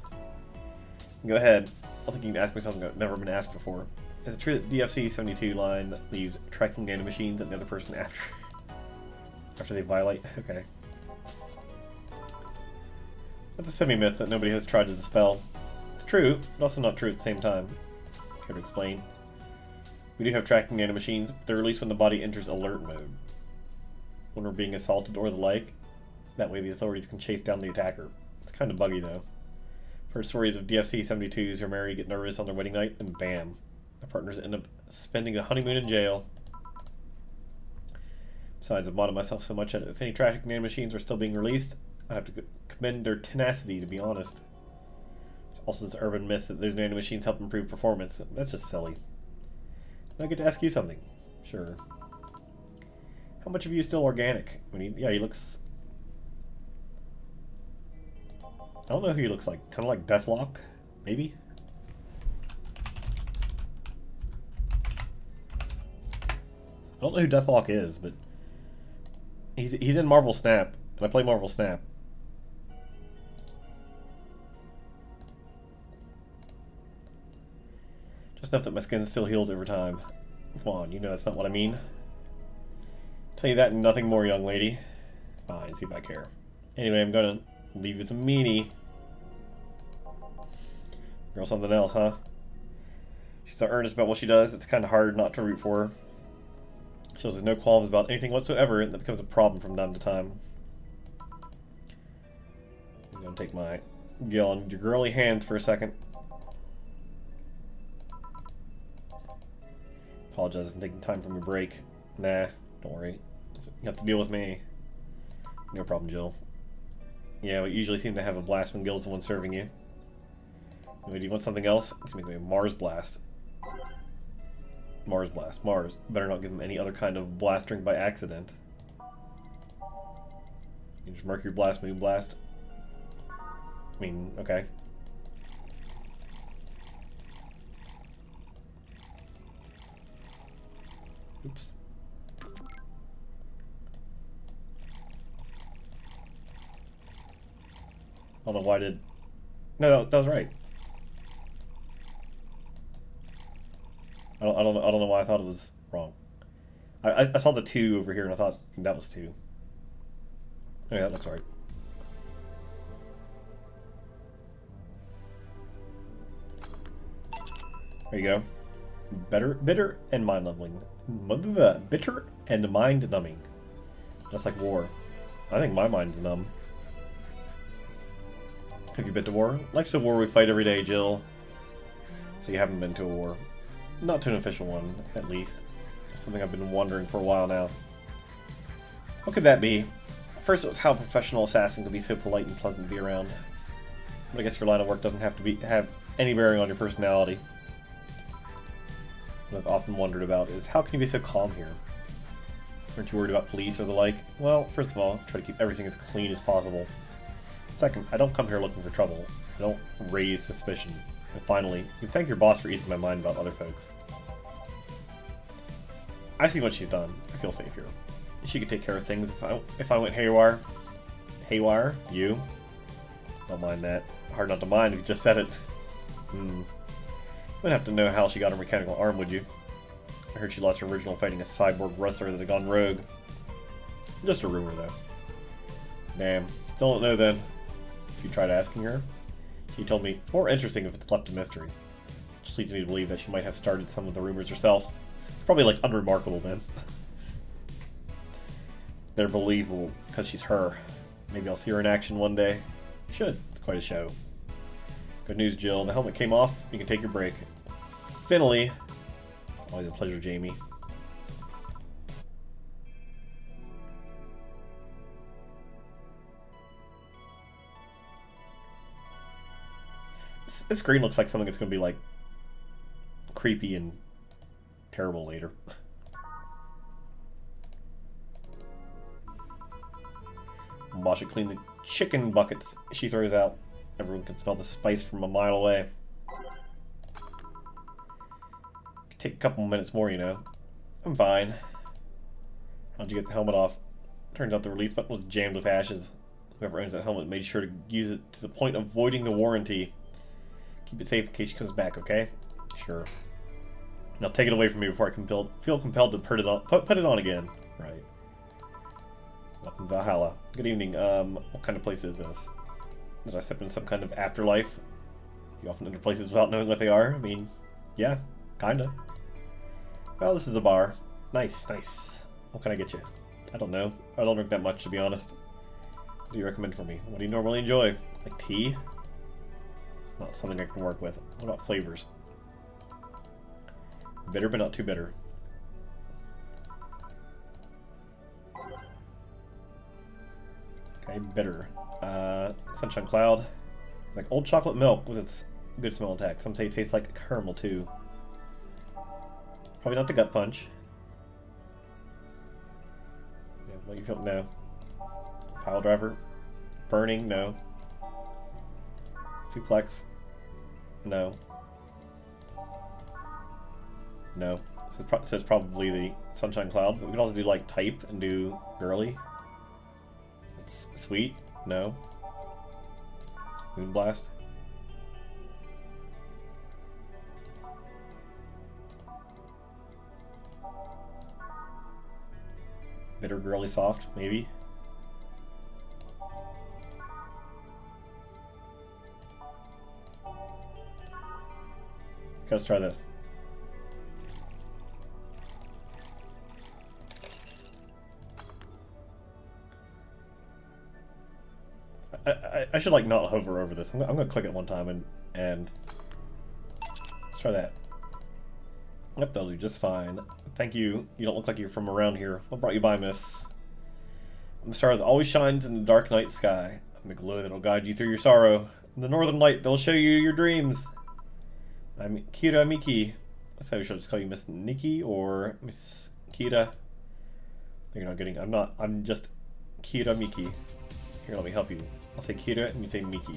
Go ahead. I think you can ask me something I've never been asked before. Is it true that DFC-72 line leaves tracking data machines and the other person after they violate? Okay. That's a semi-myth that nobody has tried to dispel. It's true, but also not true at the same time. Care to explain? We do have tracking data machines, but they're released when the body enters alert mode. When we're being assaulted or the like. That way the authorities can chase down the attacker. It's kind of buggy though. Heard stories of DFC-72s who are married, get nervous on their wedding night, and bam. Their partners end up spending a honeymoon in jail. Besides, I've modded myself so much that if any tracking data machines are still being released, I have to commend their tenacity, to be honest. There's also this urban myth that those nano machines help improve performance. That's just silly. I get to ask you something. Sure. How much of you is still organic? Yeah, he looks... I don't know who he looks like. Kind of like Deathlock? Maybe? I don't know who Deathlock is, but... He's in Marvel Snap, and I play Marvel Snap. Just enough that my skin still heals over time. Come on, you know that's not what I mean. Tell you that and nothing more, young lady. Fine, see if I care. Anyway, I'm gonna leave you with a meanie. Girl, something else, huh? She's so earnest about what she does, it's kind of hard not to root for her. She has no qualms about anything whatsoever, and that becomes a problem from time to time. I'm gonna take my Gil on your girly hands for a second. Apologize if I'm taking time from your break. Nah, don't worry. You have to deal with me. No problem, Jill. Yeah, we usually seem to have a blast when Gil's the one serving you. Anyway, do you want something else? It's gonna be a Mars Blast. Mars Blast. Mars. Better not give him any other kind of blast drink by accident. You just Mercury Blast, Moon Blast. I mean, okay. Oops. I don't know why I did... No, that was right. I don't know why I thought it was wrong. I saw the 2 over here and I thought that was 2. Okay, that looks right. There you go. Bitter and mind-numbing. Bitter and mind-numbing. Just like war. I think my mind's numb. Have you been to war? Life's a war we fight every day, Jill. So you haven't been to a war. Not to an official one, at least. Something I've been wondering for a while now. What could that be? First it was how a professional assassin could be so polite and pleasant to be around. But I guess your line of work doesn't have to have any bearing on your personality. what I've often wondered about is how can you be so calm here? Aren't you worried about police or the like? Well, first of all, try to keep everything as clean as possible. Second, I don't come here looking for trouble. I don't raise suspicion. And finally, you can thank your boss for easing my mind about other folks. I see what she's done. I feel safe here. She could take care of things if I went haywire. Haywire? You? Don't mind that. Hard not to mind if you just said it. You wouldn't have to know how she got her mechanical arm, would you? I heard she lost her original fighting a cyborg wrestler that had gone rogue. Just a rumor, though. Damn. Still don't know, then. If you tried asking her, she told me it's more interesting if it's left a mystery. Which leads me to believe that she might have started some of the rumors herself. It's probably, like, unremarkable, then. They're believable because she's her. Maybe I'll see her in action one day. Should. It's quite a show. Good news, Jill. The helmet came off. You can take your break. Finally. Always a pleasure, Jamie. This screen looks like something that's going to be, like, creepy and terrible later. Boss should clean the chicken buckets she throws out. Everyone can smell the spice from a mile away. Could take a couple minutes more, you know. I'm fine. How'd you get the helmet off? Turns out the release button was jammed with ashes. Whoever owns that helmet made sure to use it to the point of voiding the warranty. Keep it safe in case she comes back, okay? Sure. Now take it away from me before I feel compelled to put it on again. Right. Welcome to Valhalla. Good evening. What kind of place is this? Did I step into some kind of afterlife? You often enter places without knowing what they are? I mean, yeah, kinda. Well, this is a bar. Nice, nice. What can I get you? I don't know. I don't drink that much, to be honest. What do you recommend for me? What do you normally enjoy? Like tea? It's not something I can work with. What about flavors? Bitter, but not too bitter. Okay, bitter. Sunshine Cloud. It's like old chocolate milk with its good smell attack. Some say it tastes like caramel too. Probably not the gut punch. Yeah, what you feel? No. Pile driver. Burning? No. Suplex? No. No. So it's probably the Sunshine Cloud. But we could also do like type and do girly. It's sweet? No. Moonblast? Bitter girly soft? Maybe. Let's try this. I should like not hover over this. I'm gonna click it one time and let's try that. Yep, that'll do just fine. Thank you. You don't look like you're from around here. What brought you by, miss? I'm the star that always shines in the dark night sky. I'm the glow that'll guide you through your sorrow. In the northern light, they'll show you your dreams. I'm Kira Miki. So we should just call you Miss Nikki or Miss Kira. You're not getting. I'm just Kira Miki. Here, let me help you. I'll say Kira and you say Miki.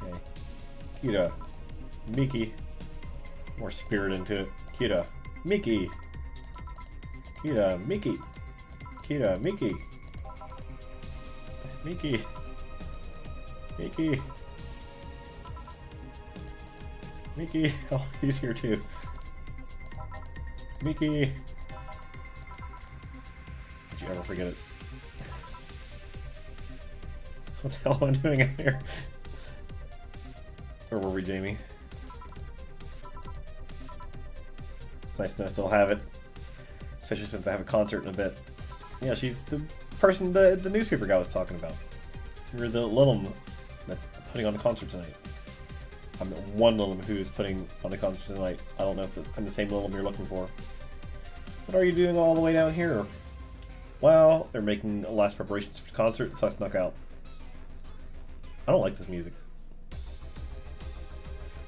Okay. Kira. Miki. More spirit into it. Kira. Miki. Kira. Miki. Kira. Miki. Miki. Miki. Miki. Oh, he's here too. Miki. Did you ever forget it? What the hell am I doing in here? Where were we, Jamie? It's nice to know I still have it. Especially since I have a concert in a bit. Yeah, she's the person the newspaper guy was talking about. You're the Lilum that's putting on the concert tonight. I'm one Lilum who's putting on the concert tonight. I don't know if I'm the same Lilum you're looking for. What are you doing all the way down here? Well, they're making last preparations for the concert, so I snuck out. I don't like this music.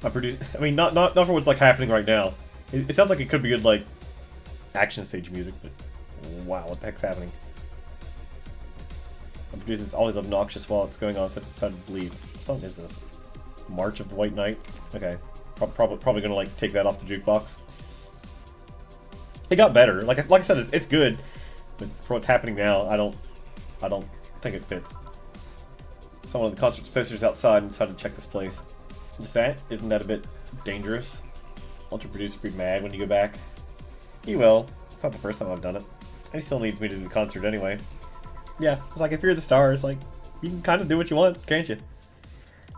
I mean, not for what's like happening right now. It sounds like it could be good, like, action stage music, but wow, what the heck's happening? The producer's always obnoxious while it's going on, such a sudden bleed. What song is this? March of the White Knight? Okay. Probably gonna, like, take that off the jukebox. It got better. Like I said, it's good, but for what's happening now, I don't think it fits. Someone of the concert's posters outside and decided to check this place. Just that? Isn't that a bit dangerous? Won't your producer be mad when you go back? He will. It's not the first time I've done it. And he still needs me to do the concert anyway. Yeah, it's like if you're the stars, like, you can kind of do what you want, can't you?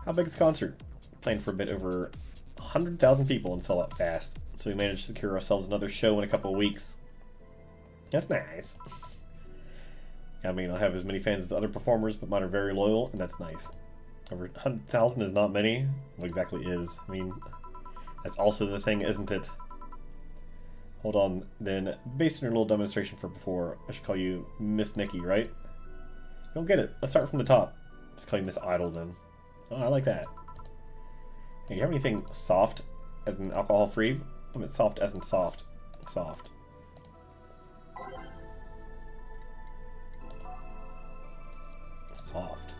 How big is the concert? Playing for a bit over 100,000 people and sell out fast. So we managed to secure ourselves another show in a couple of weeks. That's nice. I mean, I have as many fans as other performers, but mine are very loyal, and that's nice. Over 100,000 is not many. What exactly is? I mean, that's also the thing, isn't it? Hold on, then. Based on your little demonstration for before, I should call you Miss Nikki, right? You don't get it. Let's start from the top. Just call you Miss Idol, then. Oh, I like that. Hey, you have anything soft, as in alcohol-free? I mean, soft as in soft. Soft. Soft.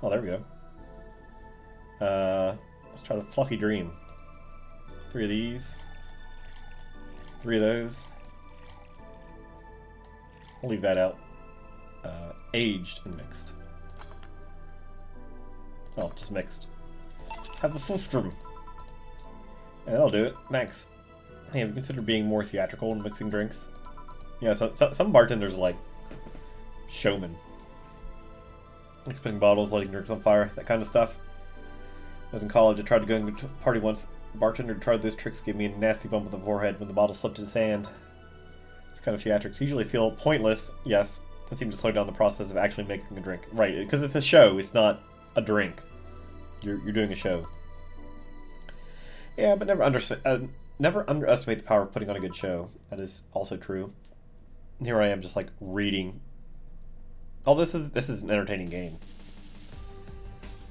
Oh, there we go. Let's try the Fluffy Dream. 3 of these. 3 of those. I'll leave that out. Aged and mixed. Oh, just mixed. Have a Fluffdrum. Yeah, that'll do it. Thanks. Hey, have you considered being more theatrical in mixing drinks? Yeah, some bartenders are like showmen. Like spinning bottles, lighting drinks on fire, that kind of stuff. I was in college, I tried to go to a party once. The bartender tried those tricks, gave me a nasty bump on the forehead when the bottle slipped in his hand. It's kind of theatrics. Usually feel pointless, yes. It seems to slow down the process of actually making a drink. Right, because it's a show, it's not a drink. You're doing a show. Yeah, but never underestimate the power of putting on a good show. That is also true. Here I am just like reading. Oh, this is an entertaining game.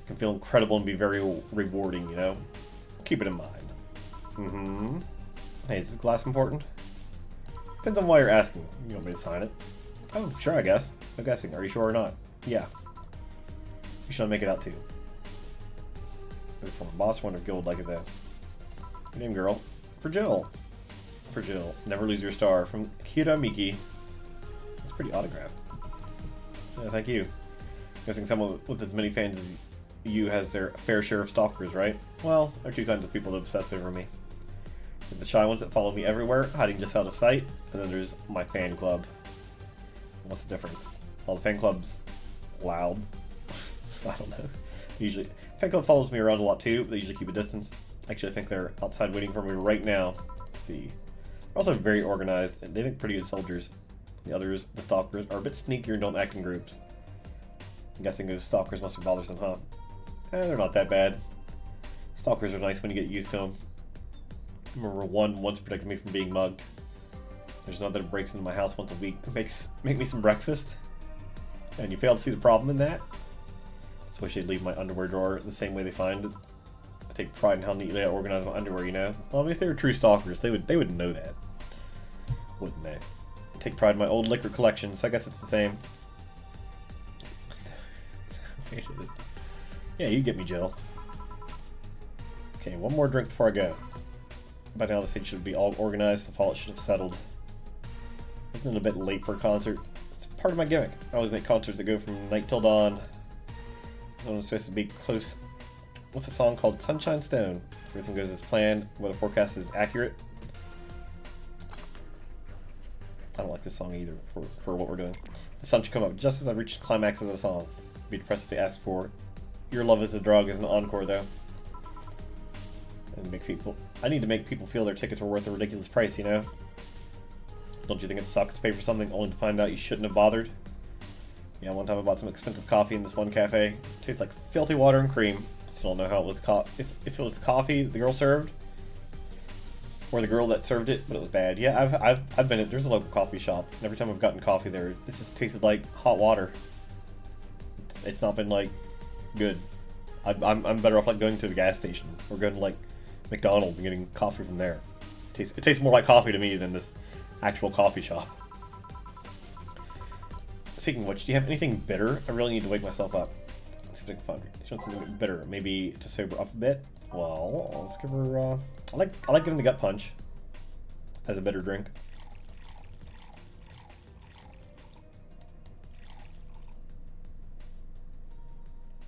It can feel incredible and be very rewarding, you know? Keep it in mind. Mm-hmm. Hey, is this glass important? Depends on why you're asking. You want me to sign it? Oh, sure, I guess. No guessing. Are you sure or not? Yeah. You should make it out too. For boss one of guild like it though. Good name, girl. For Jill. For Jill. Never lose your star. From Kira Miki. That's a pretty autograph. Yeah, thank you. Guessing someone with as many fans as you has their fair share of stalkers, right? Well, there are 2 kinds of people that obsess over me. There's the shy ones that follow me everywhere, hiding just out of sight, and then there's my fan club. What's the difference? Well, the fan club's loud. I don't know. Usually, fan club follows me around a lot too, but they usually keep a distance. Actually, I think they're outside waiting for me right now. Let's see. They're also very organized, and they make pretty good soldiers. The others, the stalkers, are a bit sneakier and don't act in groups. I'm guessing those stalkers must be bothersome, huh? They're not that bad. Stalkers are nice when you get used to them. I remember one once protected me from being mugged. There's another that breaks into my house once a week to make me some breakfast. And you fail to see the problem in that? Just wish they'd leave my underwear drawer the same way they find it. I take pride in how neatly I organize my underwear, you know? Well, I mean, if they were true stalkers, they would know that. Wouldn't they? I take pride in my old liquor collection, so I guess it's the same. Yeah, you get me, Jill. Okay, one more drink before I go. By now the stage should be all organized, the fallout should have settled. Isn't it a bit late for a concert? It's part of my gimmick. I always make concerts that go from night till dawn. This one was supposed to be close with a song called Sunshine Stone. If everything goes as planned, weather forecast is accurate. I don't like this song either for what we're doing. The sun should come up just as I reach the climax of the song. I'd be depressed if they asked for Your Love is the Drug as an encore though. And I need to make people feel their tickets were worth a ridiculous price, you know? Don't you think it sucks to pay for something only to find out you shouldn't have bothered? Yeah, one time I bought some expensive coffee in this one cafe. It tastes like filthy water and cream. Still don't know how it was if it was the coffee the girl served. Or the girl that served it, but it was bad. Yeah, I've been at, there's a local coffee shop, and every time I've gotten coffee there, it just tasted like hot water. It's not been like good. I'm better off like going to the gas station or going to like McDonald's and getting coffee from there. It tastes more like coffee to me than this actual coffee shop. Speaking of which, do you have anything bitter? I really need to wake myself up. Let's see if I can find something bitter. Maybe to sober up a bit. Well, let's give her. I like giving the gut punch as a bitter drink.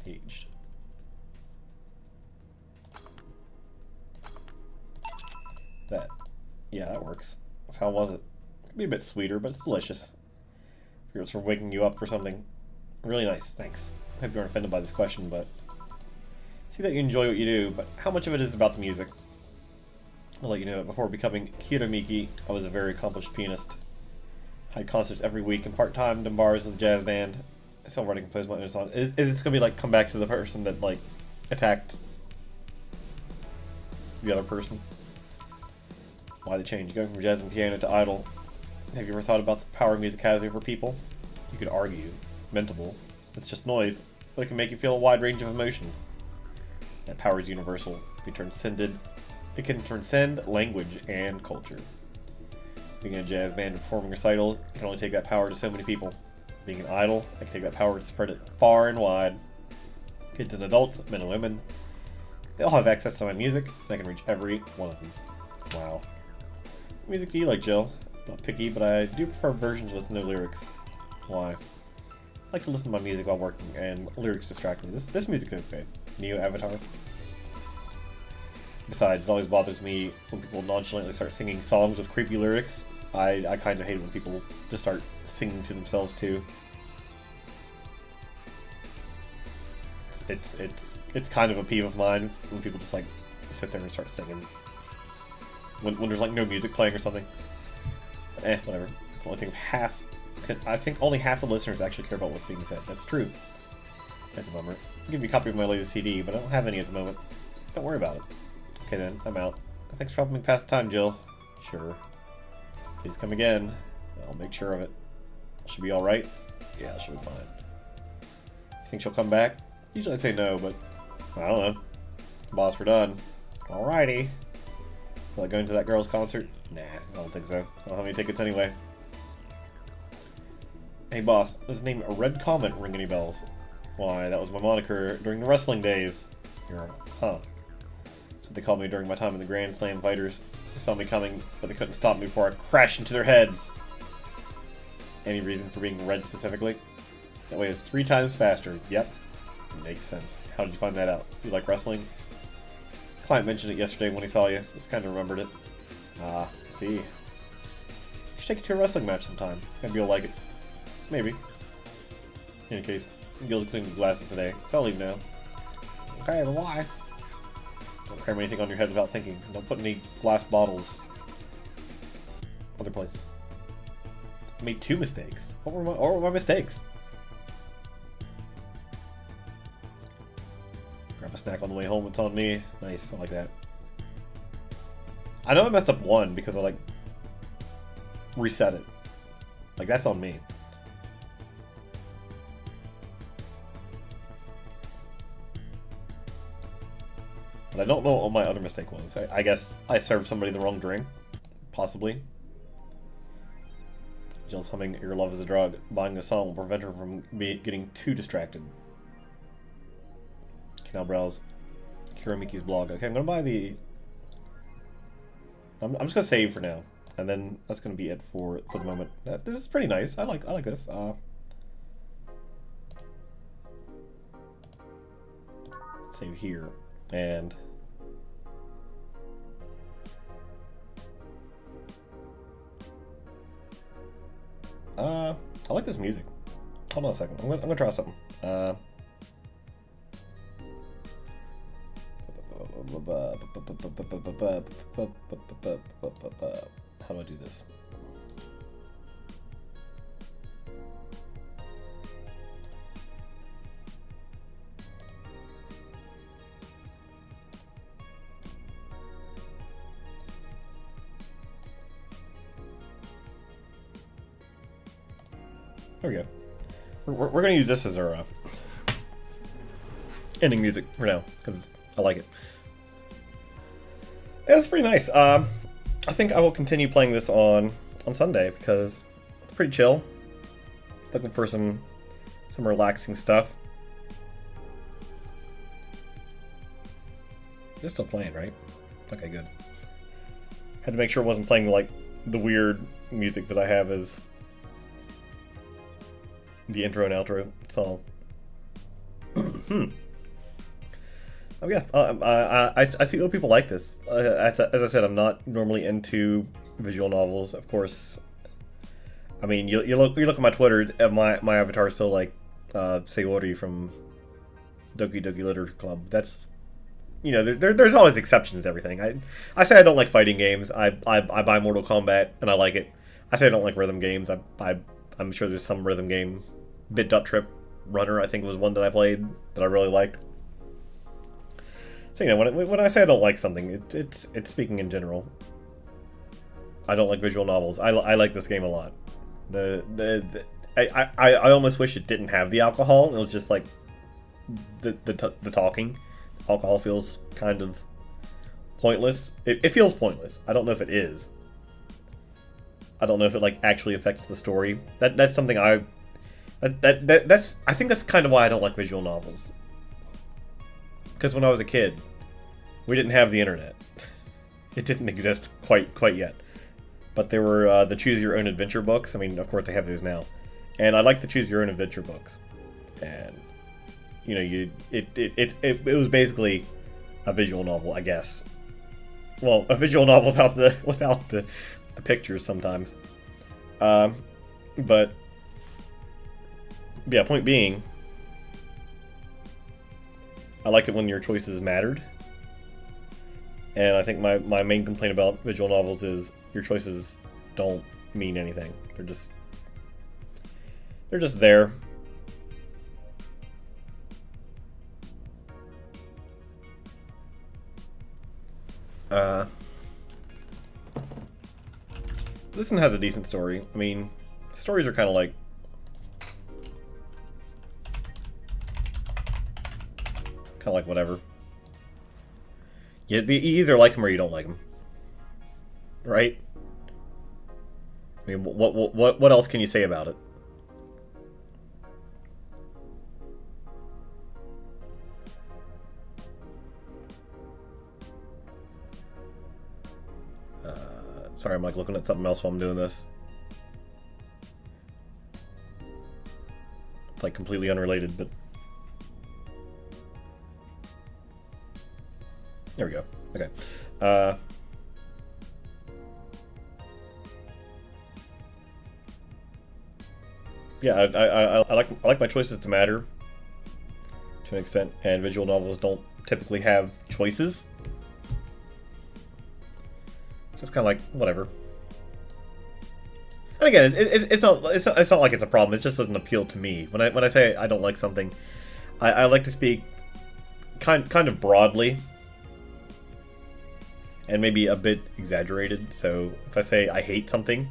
Aged. That. Yeah, that works. So how was it? Could be a bit sweeter, but it's delicious. I figure it's for waking you up for something. Really nice, thanks. I hope you aren't offended by this question, but see that you enjoy what you do, but how much of it is about the music? I'll let you know that before becoming Kiramiki, I was a very accomplished pianist. I had concerts every week and part-time in bars with a jazz band. I still write and compose my own song. Is this gonna be like come back to the person that like attacked the other person? Why the change? Going from jazz and piano to idol. Have you ever thought about the power music has over people? You could argue, mentable. It's just noise, but it can make you feel a wide range of emotions. That power is universal. It can transcend language and culture. Being in a jazz band and performing recitals, you can only take that power to so many people. Being an idol, I can take that power to spread it far and wide. Kids and adults, men and women, they all have access to my music, and I can reach every one of them. Wow. What music do you like, Jill? I'm not picky, but I do prefer versions with no lyrics. Why? I like to listen to my music while working, and lyrics distract me. This music is okay. Neo Avatar. Besides, it always bothers me when people nonchalantly start singing songs with creepy lyrics. I kind of hate it when people just start singing to themselves too. It's kind of a peeve of mine when people just like sit there and start singing when there's like no music playing or something. Whatever. I think only half the listeners actually care about what's being said. That's true. That's a bummer. I'll give you a copy of my latest CD, but I don't have any at the moment. Don't worry about it. Okay then, I'm out. Thanks for helping me pass the time, Jill. Sure. Please come again. I'll make sure of it. She'll be alright? Yeah, she'll be fine. You think she'll come back? Usually I'd say no, but I don't know. Boss, we're done. Alrighty. Feel like going to that girl's concert? Nah, I don't think so. I don't have any tickets anyway. Hey boss, does the name Red Comet ring any bells? Why, that was my moniker during the wrestling days. You're, huh. That's what they called me during my time in the Grand Slam Fighters. They saw me coming, but they couldn't stop me before I crashed into their heads. Any reason for being red specifically? That way is 3 times faster. Yep. Makes sense. How did you find that out? You like wrestling? Client mentioned it yesterday when he saw you. Just kind of remembered it. Ah, I see. You should take it to a wrestling match sometime. Maybe you'll like it. Maybe. In any case, Gil's cleaning the glasses today, so I'll leave now. Okay, but why? Don't cram anything on your head without thinking. Don't put any glass bottles other places. I made 2 mistakes. What were my mistakes? Grab a snack on the way home. It's on me. Nice. I like that. I know I messed up 1 because I like reset it. Like that's on me. But I don't know what my other mistake was. I guess I served somebody the wrong drink. Possibly. Jill's humming Your Love is a Drug. Buying the song will prevent her from getting too distracted. Okay, now browse Kiramiki's blog. Okay, I'm gonna buy the... I'm just gonna save for now. And then that's gonna be it for the moment. This is pretty nice. I like this. Save here. And... I like this music. Hold on a second. I'm gonna try something. How do I do this? There we go. We're going to use this as our ending music for now, because I like it. Yeah, it's pretty nice. I think I will continue playing this on Sunday, because it's pretty chill. Looking for some relaxing stuff. You're still playing, right? Okay, good. Had to make sure it wasn't playing like the weird music that I have as the intro and outro song. Oh yeah, I see what people like this. As I said, I'm not normally into visual novels. Of course, I mean you look at my Twitter, my avatar is still like Sayori from Doki Doki Literature Club. That's, you know, there's always exceptions to everything. I say I don't like fighting games. I buy Mortal Kombat and I like it. I say I don't like rhythm games. I'm sure there's some rhythm game. Bit.trip Runner, I think, was one that I played that I really liked. So, you know, when I say I don't like something, it's speaking in general. I don't like visual novels. I like this game a lot. I almost wish it didn't have the alcohol. It was just like the talking. Alcohol feels kind of pointless. It feels pointless. I don't know if it is. I don't know if it like actually affects the story. That's something I think that's kind of why I don't like visual novels. Because when I was a kid, we didn't have the internet. It didn't exist quite yet. But there were the Choose Your Own Adventure books. I mean, of course, they have those now. And I like the Choose Your Own Adventure books. And you know, it was basically a visual novel, I guess. Well, a visual novel without the pictures sometimes. But yeah, point being, I like it when your choices mattered. And I think my main complaint about visual novels is your choices don't mean anything. They're just there. This one has a decent story. I mean, stories are kind of like whatever. You either like them or you don't like them, right? I mean, what else can you say about it? Sorry, I'm like looking at something else while I'm doing this. It's like completely unrelated, but there we go. Okay. Yeah, I like my choices to matter to an extent, and visual novels don't typically have choices. So it's kind of like whatever. And again, it's not like it's a problem. It just doesn't appeal to me. When I say I don't like something, I like to speak kind of broadly and maybe a bit exaggerated. So if I say I hate something,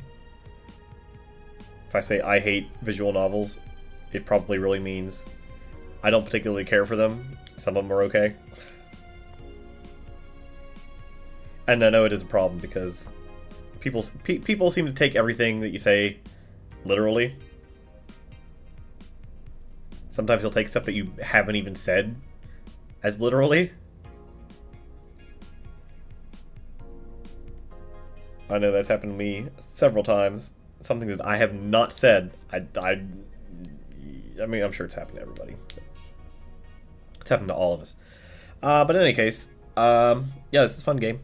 if I say I hate visual novels, it probably really means I don't particularly care for them. Some of them are okay. And I know it is a problem because people seem to take everything that you say literally. Sometimes you'll take stuff that you haven't even said as literally. I know that's happened to me several times. Something that I have not said. I mean, I'm sure it's happened to everybody. It's happened to all of us. But in any case, yeah, this is a fun game.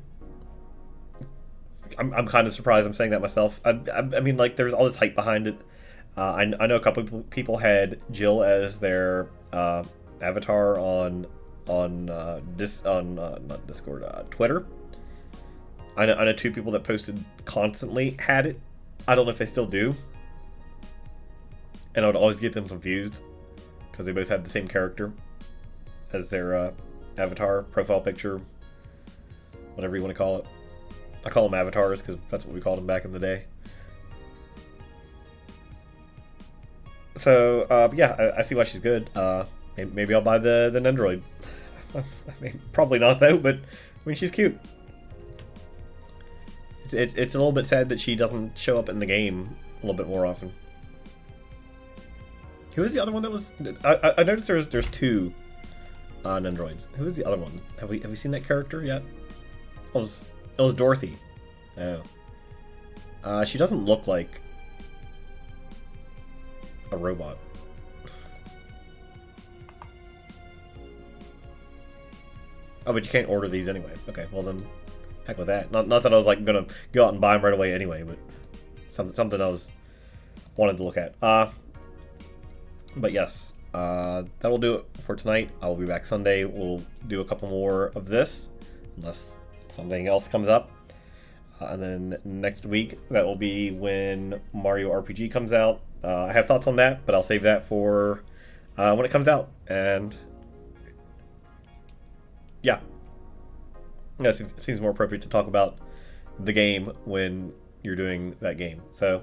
I'm kind of surprised I'm saying that myself. I mean, like, there's all this hype behind it. I know a couple of people had Jill as their avatar on not Discord, Twitter. I know two people that posted constantly had it. I don't know if they still do. And I would always get them confused because they both had the same character as their avatar, profile picture, whatever you want to call it. I call them avatars because that's what we called them back in the day. But yeah, I see why she's good. Maybe I'll buy the Nendroid. I mean, probably not though, but I mean, she's cute. It's a little bit sad that she doesn't show up in the game a little bit more often. Who was the other one that was? I noticed there's two Nendroids. Who was the other one? Have we seen that character yet? It was Dorothy. Oh. She doesn't look like a robot. Oh, but you can't order these anyway. Okay, well then, heck with that. Not that I was like gonna go out and buy them right away anyway, but something I was wanted to look at. But yes, that will do it for tonight. I will be back Sunday. We'll do a couple more of this, unless something else comes up. And then next week, that will be when Mario RPG comes out. I have thoughts on that, but I'll save that for when it comes out. And yeah, it seems more appropriate to talk about the game when you're doing that game. So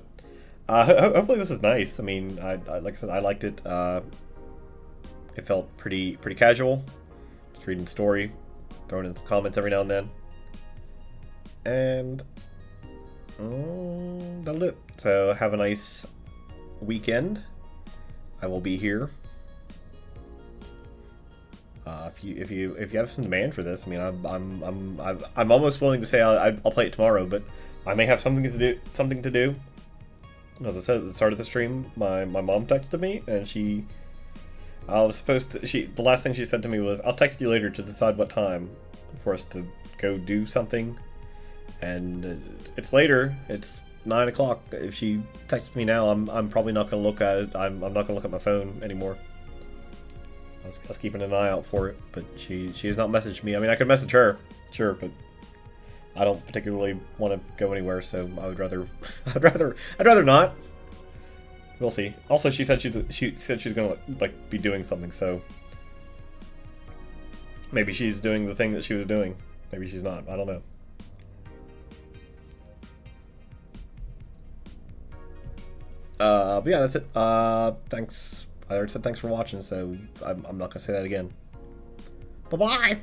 hopefully this is nice. I mean, like I said, I liked it. It felt pretty casual. Just reading the story, throwing in some comments every now and then. And that'll do it. So have a nice weekend. I will be here. If you have some demand for this, I mean, I'm almost willing to say I'll play it tomorrow, but I may have something to do. As I said at the start of the stream, my mom texted me, and the last thing she said to me was, "I'll text you later to decide what time for us to go do something." And it's later. It's 9 o'clock. If she texts me now, I'm probably not gonna look at it. I'm not gonna look at my phone anymore. I was keeping an eye out for it, but she has not messaged me. I mean, I could message her, sure, but I don't particularly want to go anywhere, so I would rather I'd rather not. We'll see. Also, she said she's gonna like be doing something, so maybe she's doing the thing that she was doing. Maybe she's not. I don't know. But yeah, that's it. Thanks. I already said thanks for watching, so I'm not gonna say that again. Bye-bye!